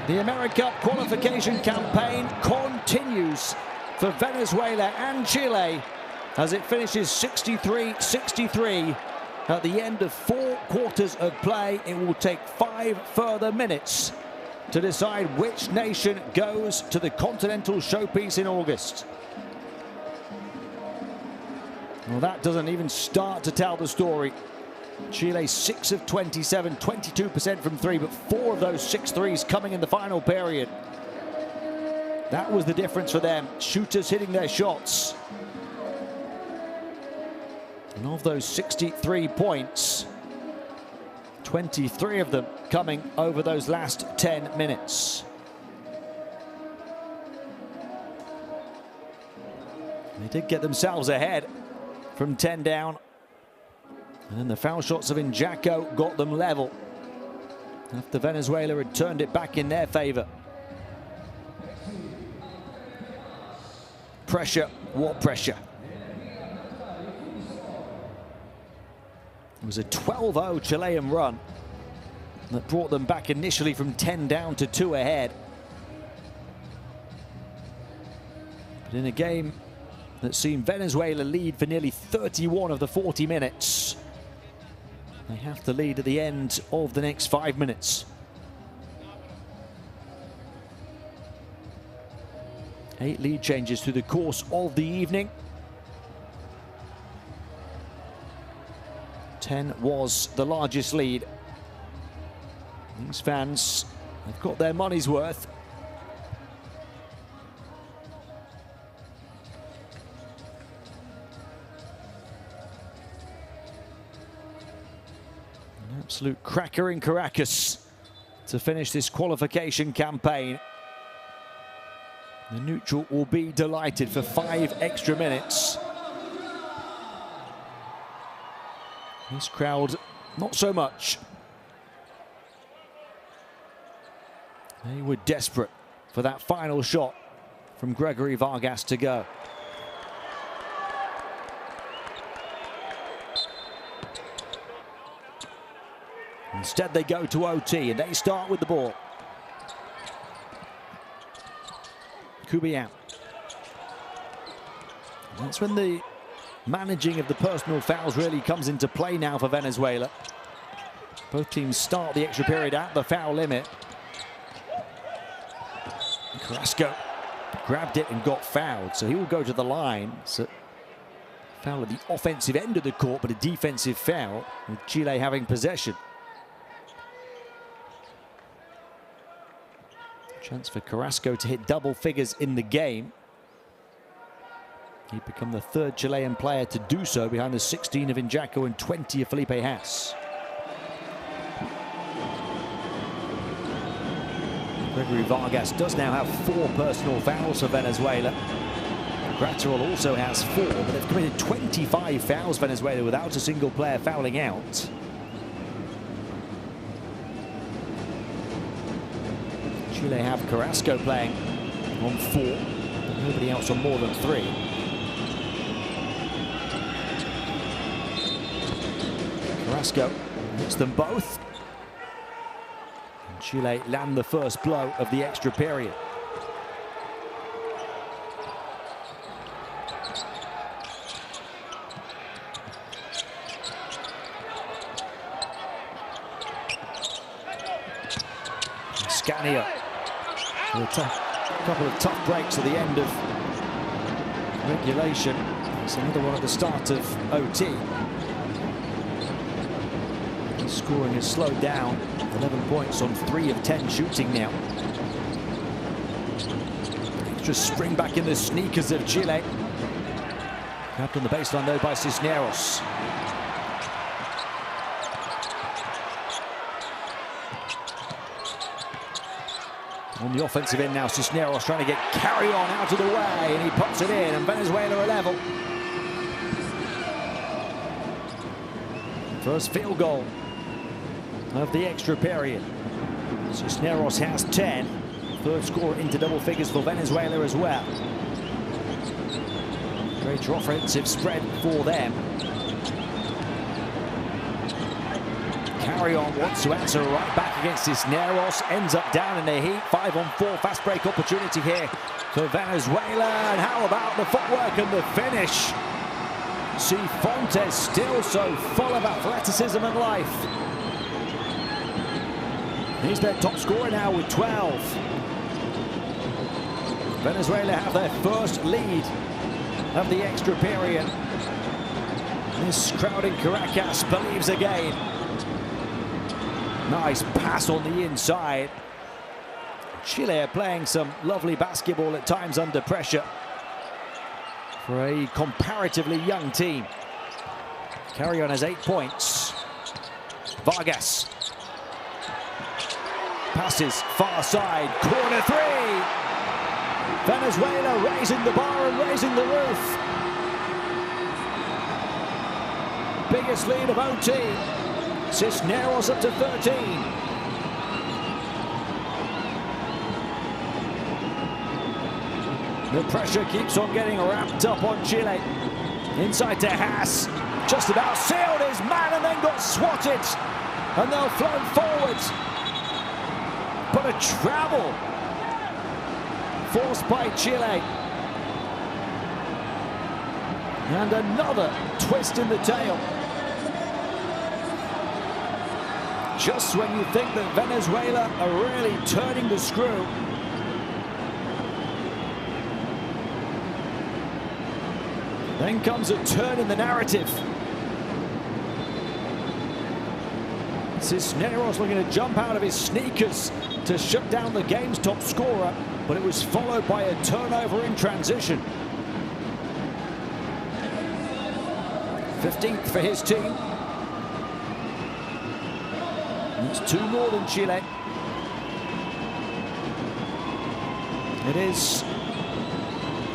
The AmeriCup qualification campaign continues for Venezuela and Chile as it finishes 63-63 at the end of 4 quarters of play. It will take 5 further minutes to decide which nation goes to the Continental Showpiece in August. Well, that doesn't even start to tell the story. Chile 6 of 27, 22% from 3, but 4 of those 6 threes coming in the final period. That was the difference for them. Shooters hitting their shots. And of those 63 points, 23 of them coming over those last 10 minutes. They did get themselves ahead from 10 down. And then the foul shots of Injaco got them level after Venezuela had turned it back in their favor. Pressure, what pressure? It was a 12-0 Chilean run that brought them back initially from 10 down to 2 ahead. But in a game that's seen Venezuela lead for nearly 31 of the 40 minutes, they have to lead at the end of the next 5 minutes. 8 lead changes through the course of the evening. 10 was the largest lead. These fans have got their money's worth. An absolute cracker in Caracas to finish this qualification campaign. The neutral will be delighted for 5 extra minutes. This crowd, not so much. They were desperate for that final shot from Gregory Vargas to go. Instead, they go to OT, and they start with the ball. Kubiak. That's when the managing of the personal fouls really comes into play now for Venezuela. Both teams start the extra period at the foul limit. Carrasco grabbed it and got fouled, so he will go to the line. So foul at the offensive end of the court, but a defensive foul, with Chile having possession. Chance for Carrasco to hit double figures in the game. He'd become the third Chilean player to do so, behind the 16 of Injaco and 20 of Felipe Haas. Gregory Vargas does now have 4 personal fouls for Venezuela. Graterol also has 4, but they've committed 25 fouls, Venezuela, without a single player fouling out. Chile have Carrasco playing on 4, but nobody else on more than 3. Carrasco hits them both. And Chile land the first blow of the extra period. Scania. A couple of tough breaks at the end of regulation. It's another one at the start of OT. The scoring has slowed down. 11 points on 3 of 10 shooting now. Extra spring back in the sneakers of Chile. Capped on the baseline though by Cisneros. On the offensive end now, Cisneros trying to get Carry On out of the way, and he pops it in, and Venezuela are level. First field goal of the extra period. Cisneros has 10. Third score into double figures for Venezuela as well. Greater offensive spread for them. Carry On wants to answer right back against Cisneros. Ends up down in the heat. 5-on-4 fast break opportunity here for Venezuela. And how about the footwork and the finish? Cifuentes still so full of athleticism and life. He's their top scorer now with 12. Venezuela have their first lead of the extra period. This crowd in Caracas believes again. Nice pass on the inside. Chile are playing some lovely basketball at times under pressure for a comparatively young team. Carry On has 8 points. Vargas. Passes far side, corner 3. Venezuela raising the bar and raising the roof. Biggest lead of OT. Cisneros up to 13. The pressure keeps on getting wrapped up on Chile. Inside to Haas. Just about sealed his man and then got swatted. And they'll flow forward. But a travel forced by Chile. And another twist in the tail. Just when you think that Venezuela are really turning the screw. Then comes a turn in the narrative. Cisneros looking to jump out of his sneakers to shut down the game's top scorer, but it was followed by a turnover in transition. 15th for his team. It's 2 more than Chile. It is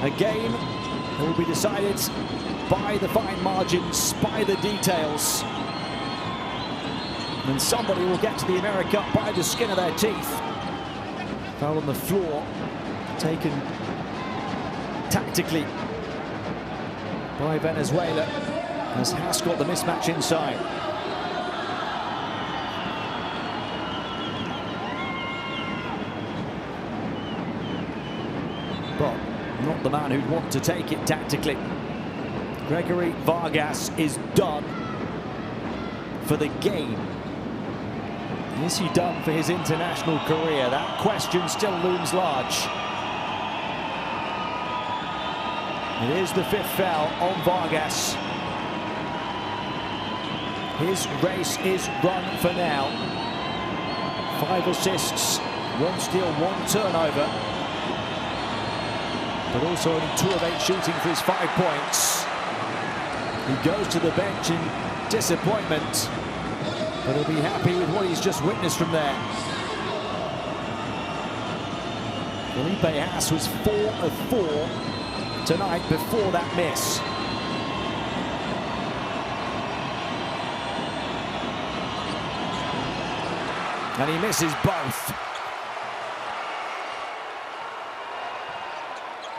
a game that will be decided by the fine margins, by the details. And somebody will get to the AmeriCup by the skin of their teeth. Foul on the floor, taken tactically by Venezuela, as Haas got the mismatch inside. not the man who'd want to take it tactically. Gregory Vargas is done for the game. Is he done for his international career? That question still looms large. It is the 5th foul on Vargas. His race is run for now. 5 assists, 1 steal, 1 turnover. But also only 2 of 8 shooting for his 5 points. He goes to the bench in disappointment, but he'll be happy with what he's just witnessed from there. Felipe Haas was 4 of 4 tonight before that miss. And he misses both.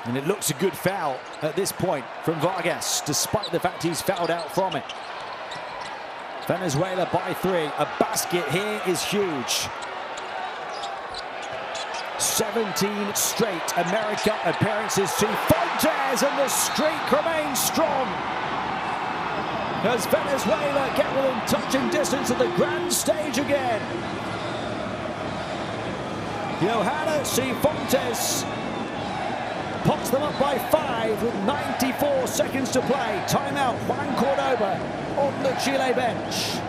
And it looks a good foul at this point from Vargas, despite the fact he's fouled out from it. Venezuela by 3. A basket here is huge. 17 straight AmeriCup appearances to Fontes, and the streak remains strong as Venezuela get within touching distance of the grand stage again. Johanna Fontes pots them up by 5 with 94 seconds to play. Timeout, Juan Cordoba on the Chile bench.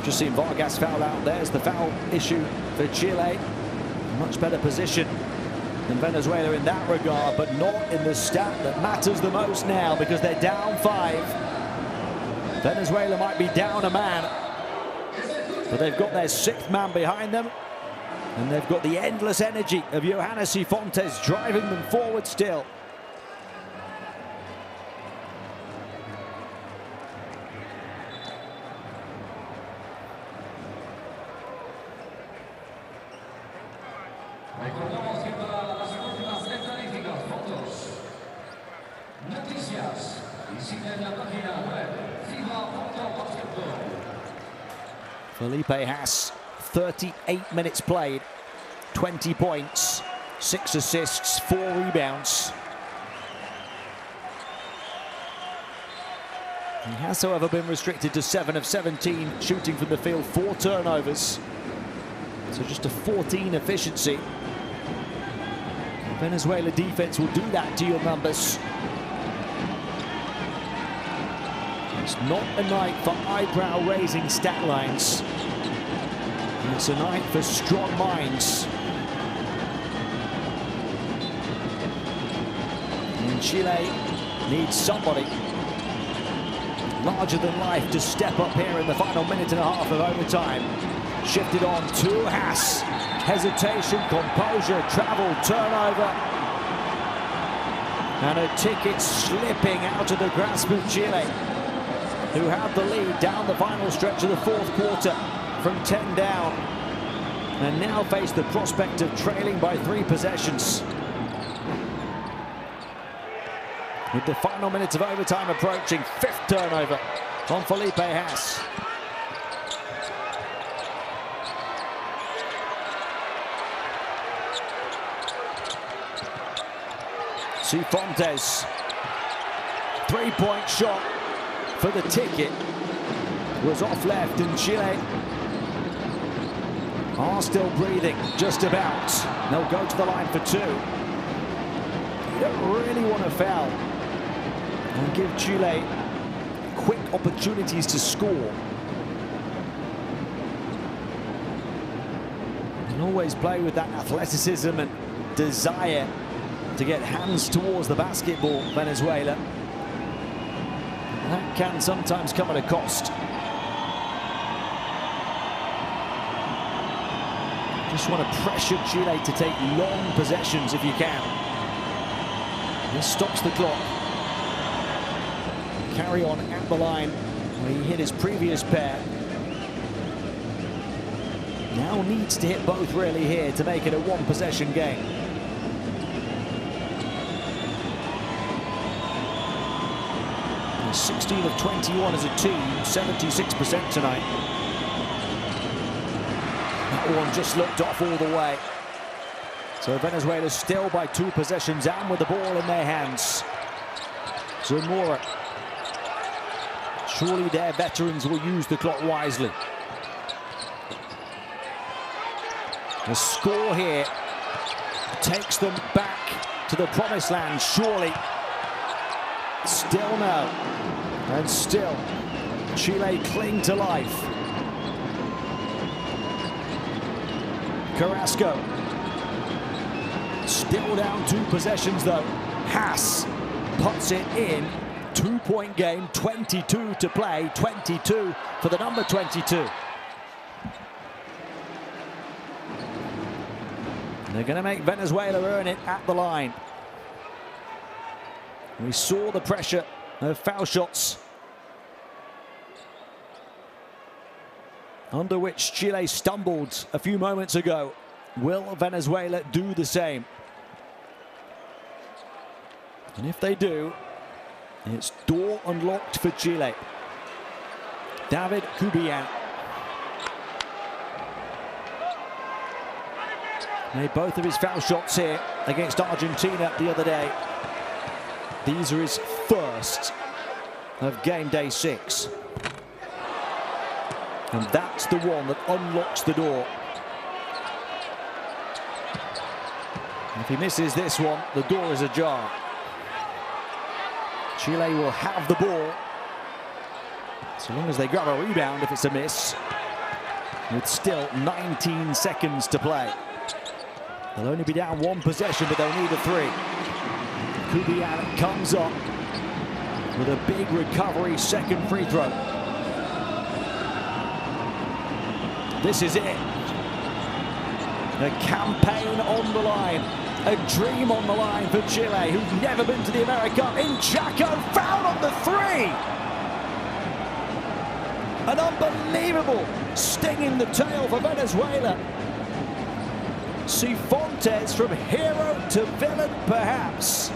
Just seen Vargas foul out. There's the foul issue for Chile. Much better position than Venezuela in that regard, but not in the stat that matters the most now, because they're down 5. Venezuela might be down a man, but they've got their 6th man behind them, and they've got the endless energy of Johanna Fontes driving them forward still. Felipe Haas, 38 minutes played, 20 points, 6 assists, 4 rebounds. He has, however, been restricted to 7 of 17 shooting from the field, 4 turnovers. So just a 14 efficiency. The Venezuela defense will do that to your numbers. It's not a night for eyebrow-raising stat lines. It's a night for strong minds. And Chile needs somebody larger than life to step up here in the final minute and a half of overtime. Shifted on to Haas. Hesitation, composure, travel, turnover. And a ticket slipping out of the grasp of Chile, who have the lead down the final stretch of the 4th quarter from 10 down, and now face the prospect of trailing by 3 possessions. With the final minutes of overtime approaching, 5th turnover on Felipe Haas. Fontes, 3-point shot for the ticket was off left, and Chile are still breathing just about. They'll go to the line for 2. You don't really want to foul and give Chile quick opportunities to score. And always play with that athleticism and desire to get hands towards the basketball, Venezuela. That can sometimes come at a cost. Just want to pressure Chile to take long possessions if you can. This stops the clock. Carry on at the line where he hit his previous pair. Now needs to hit both really here to make it a one-possession game. And 16 of 21 as a team, 76% tonight. That one just looked off all the way. So Venezuela still by 2 possessions and with the ball in their hands. Zamora. Surely their veterans will use the clock wisely. The score here takes them back to the promised land, surely. Still no. And still, Chile cling to life. Carrasco. Still down 2 possessions though. Haas puts it in. 2-point game, 22 to play, 22 for the number 22. And they're going to make Venezuela earn it at the line. We saw the pressure of foul shots under which Chile stumbled a few moments ago. Will Venezuela do the same? And if they do, it's door unlocked for Chile. David Cubian made both of his foul shots here against Argentina the other day. These are his first of game day 6. And that's the one that unlocks the door. And if he misses this one, the door is ajar. Chile will have the ball, so long as they grab a rebound if it's a miss, with still 19 seconds to play. They'll only be down 1 possession, but they'll need a 3. Cubian comes up with a big recovery, second free throw. This is it. A campaign on the line. A dream on the line for Chile, who've never been to the AmeriCup. In Chaco, foul on the 3! An unbelievable sting in the tail for Venezuela. Cifuentes from hero to villain, perhaps.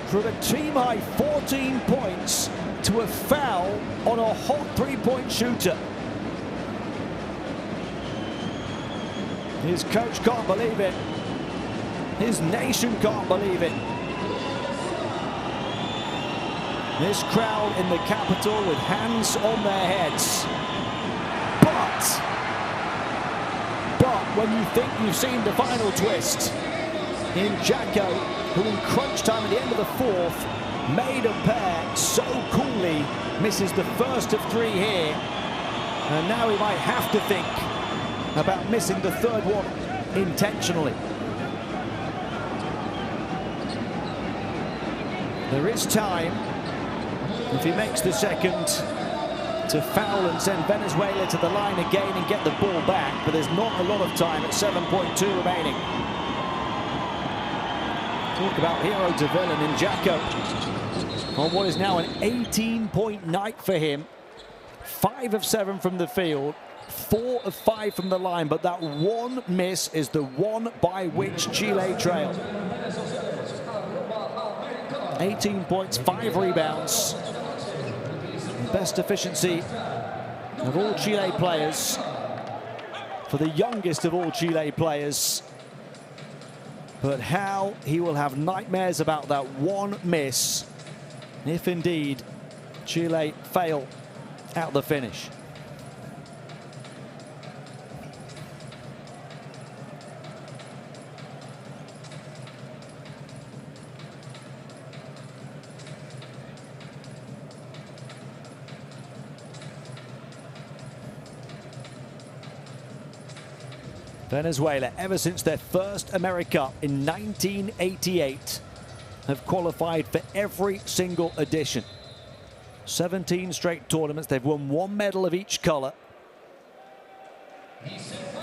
From a team-high 14 points to a foul on a hot 3-point shooter. His coach can't believe it. His nation can't believe it. This crowd in the capital with hands on their heads. But when you think you've seen the final twist, in Jacko, who in crunch time at the end of the 4th made a pair so coolly, misses the first of 3 here, and now he might have to think about missing the 3rd one intentionally. There is time, if he makes the 2nd, to foul and send Venezuela to the line again and get the ball back, but there's not a lot of time at 7.2 remaining. Talk about hero to villain in Jacko on what is now an 18-point night for him. 5 of 7 from the field, 4 of 5 from the line, but that one miss is the one by which Chile trail. 18 points, 5 rebounds. Best efficiency of all Chile players for the youngest of all Chile players. But how he will have nightmares about that one miss if indeed Chile fail at the finish. Venezuela, ever since their first AmeriCup in 1988, have qualified for every single edition. 17 straight tournaments. They've won 1 medal of each color.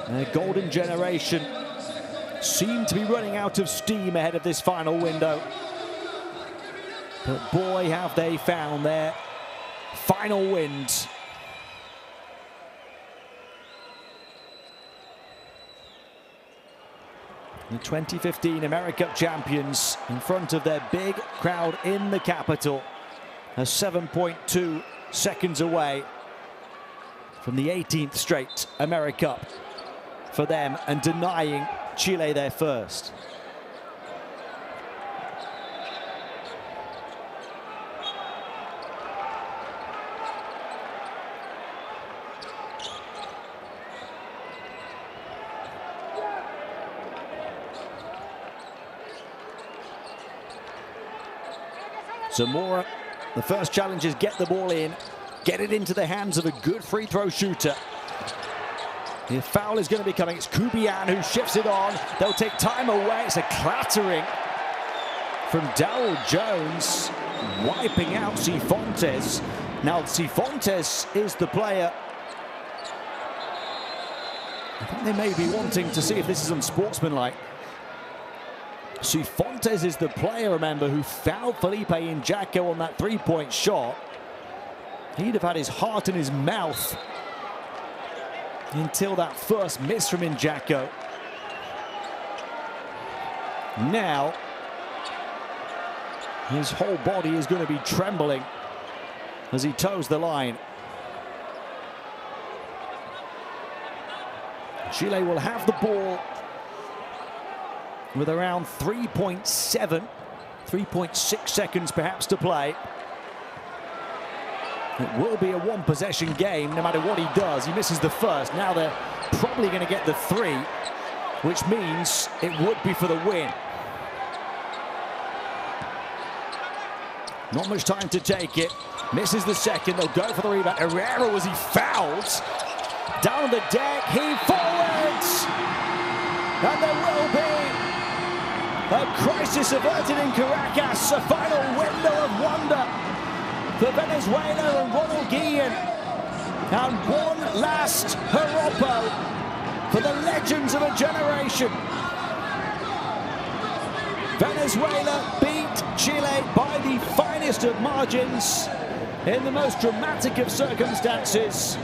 Their golden generation seemed to be running out of steam ahead of this final window. But boy, have they found their final wind. The 2015 AmeriCup champions in front of their big crowd in the capital are 7.2 seconds away from the 18th straight AmeriCup for them and denying Chile their first. Zamora, the first challenge is get the ball in, get it into the hands of a good free throw shooter. The foul is going to be coming. It's Kubian who shifts it on. They'll take time away. It's a clattering from Darryl Jones, wiping out Cifuentes. Now Cifuentes is the player. I think they may be wanting to see if this is unsportsmanlike. Cifuentes is the player, remember, who fouled Felipe Injaco on that three-point shot. He'd have had his heart in his mouth until that first miss from Injaco. Now, his whole body is going to be trembling as he toes the line. Chile will have the ball with around 3.6 seconds perhaps to play. It will be a one-possession game no matter what he does. He misses the first. Now they're probably going to get the three, which means it would be for the win. Not much time to take it. Misses the second. They'll go for the rebound. Herrera, was he fouled? Down the deck, he forwards! And there will be a crisis averted in Caracas, a final window of wonder for Venezuela and Ronald Guillen. And one last Joropo for the legends of a generation. Venezuela beat Chile by the finest of margins in the most dramatic of circumstances,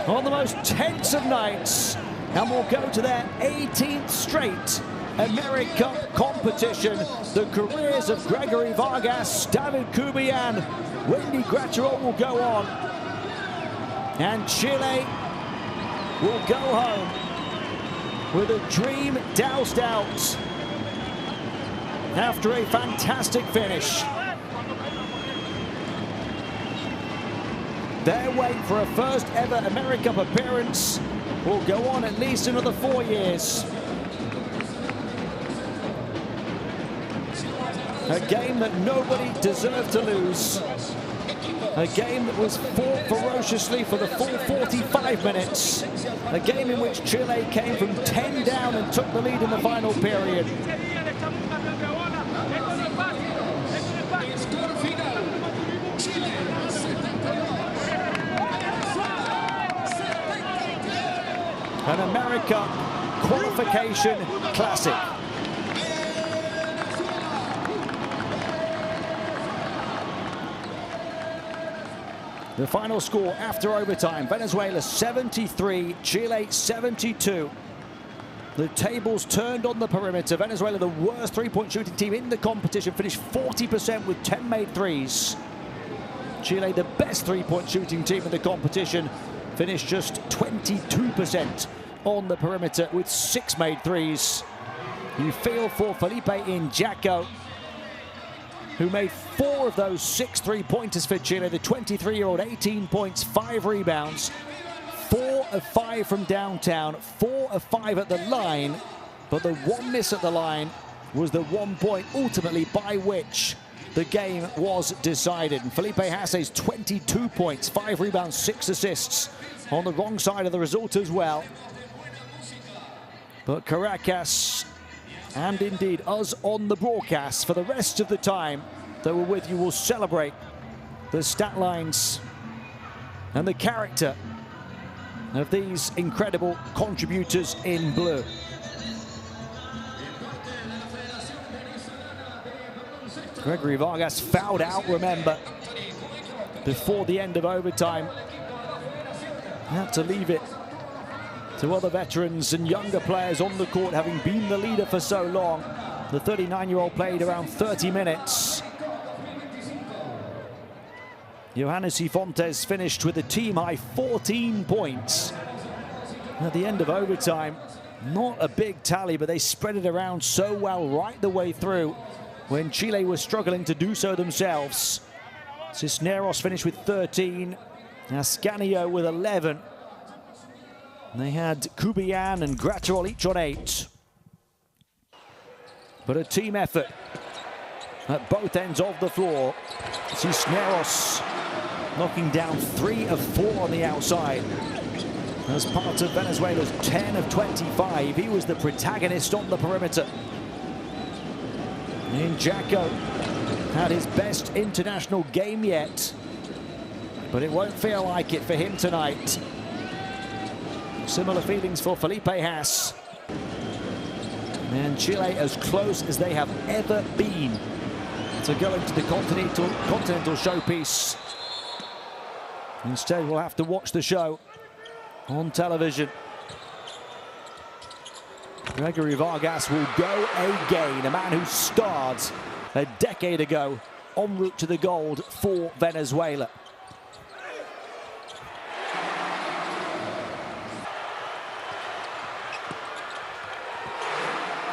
on the most tense of nights, and will go to their 18th straight AmeriCup competition. The careers of Gregory Vargas, David Kubian, Wendy Graterol will go on, and Chile will go home with a dream doused out after a fantastic finish. Their wait for a first ever AmeriCup appearance will go on at least another 4 years. A game that nobody deserved to lose. A game that was fought ferociously for the full 45 minutes. A game in which Chile came from 10 down and took the lead in the final period. An AmeriCup qualification classic. The final score after overtime, Venezuela 73, Chile 72. The tables turned on the perimeter. Venezuela, the worst three-point shooting team in the competition, finished 40% with 10 made threes. Chile, the best three-point shooting team in the competition, finished just 22% on the perimeter with 6 made threes. You feel for Felipe Injaco, who made 4 of those 6 three-pointers for Chile. The 23-year-old, 18 points, 5 rebounds, 4 of 5 from downtown, 4 of 5 at the line. But the one miss at the line was the 1 point ultimately by which the game was decided. And Felipe Hasse's 22 points, 5 rebounds, 6 assists on the wrong side of the result as well. But Caracas, and indeed us on the broadcast for the rest of the time that we're with you, will celebrate the stat lines and the character of these incredible contributors in blue. Gregory Vargas fouled out, remember, before the end of overtime. Had to leave it to other veterans and younger players on the court, having been the leader for so long. The 39-year-old played around 30 minutes. Johannes Fontes finished with a team-high 14 points. At the end of overtime, not a big tally, but they spread it around so well right the way through when Chile was struggling to do so themselves. Cisneros finished with 13, Ascanio with 11. They had Kubian and Graterol each on 8. But a team effort at both ends of the floor. Cisneros knocking down 3 of 4 on the outside. As part of Venezuela's 10 of 25, he was the protagonist on the perimeter. And Jacko had his best international game yet, but it won't feel like it for him tonight. Similar feelings for Felipe Haas. And Chile as close as they have ever been to going to the continental showpiece. Instead, we'll have to watch the show on television. Gregory Vargas will go again, a man who starred a decade ago en route to the gold for Venezuela.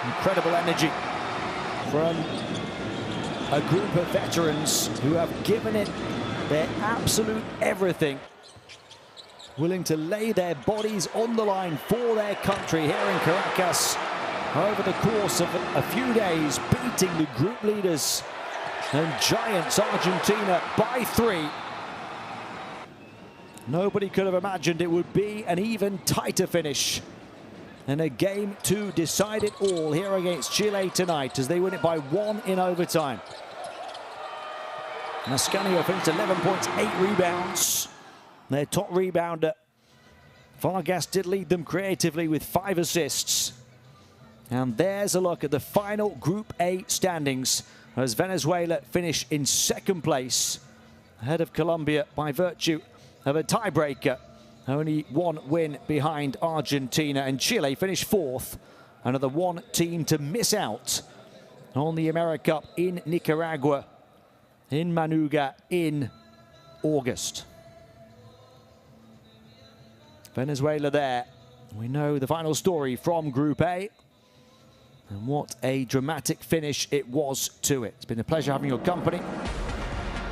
Incredible energy from a group of veterans who have given it their absolute everything, willing to lay their bodies on the line for their country here in Caracas over the course of a few days, beating the group leaders and giants Argentina by 3. Nobody could have imagined it would be an even tighter finish and a game to decide it all here against Chile tonight as they win it by 1 in overtime. Ascanio finished 11 points, 8 rebounds. Their top rebounder, Vargas, did lead them creatively with 5 assists. And there's a look at the final Group A standings as Venezuela finish in 2nd place, ahead of Colombia by virtue of a tiebreaker. Only 1 win behind Argentina, and Chile finished 4th, another 1 team to miss out on the AmeriCup in Nicaragua, in Manuga in August. Venezuela there. We know the final story from Group A. And what a dramatic finish it was to it. It's been a pleasure having your company.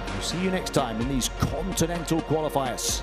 We'll see you next time in these continental qualifiers.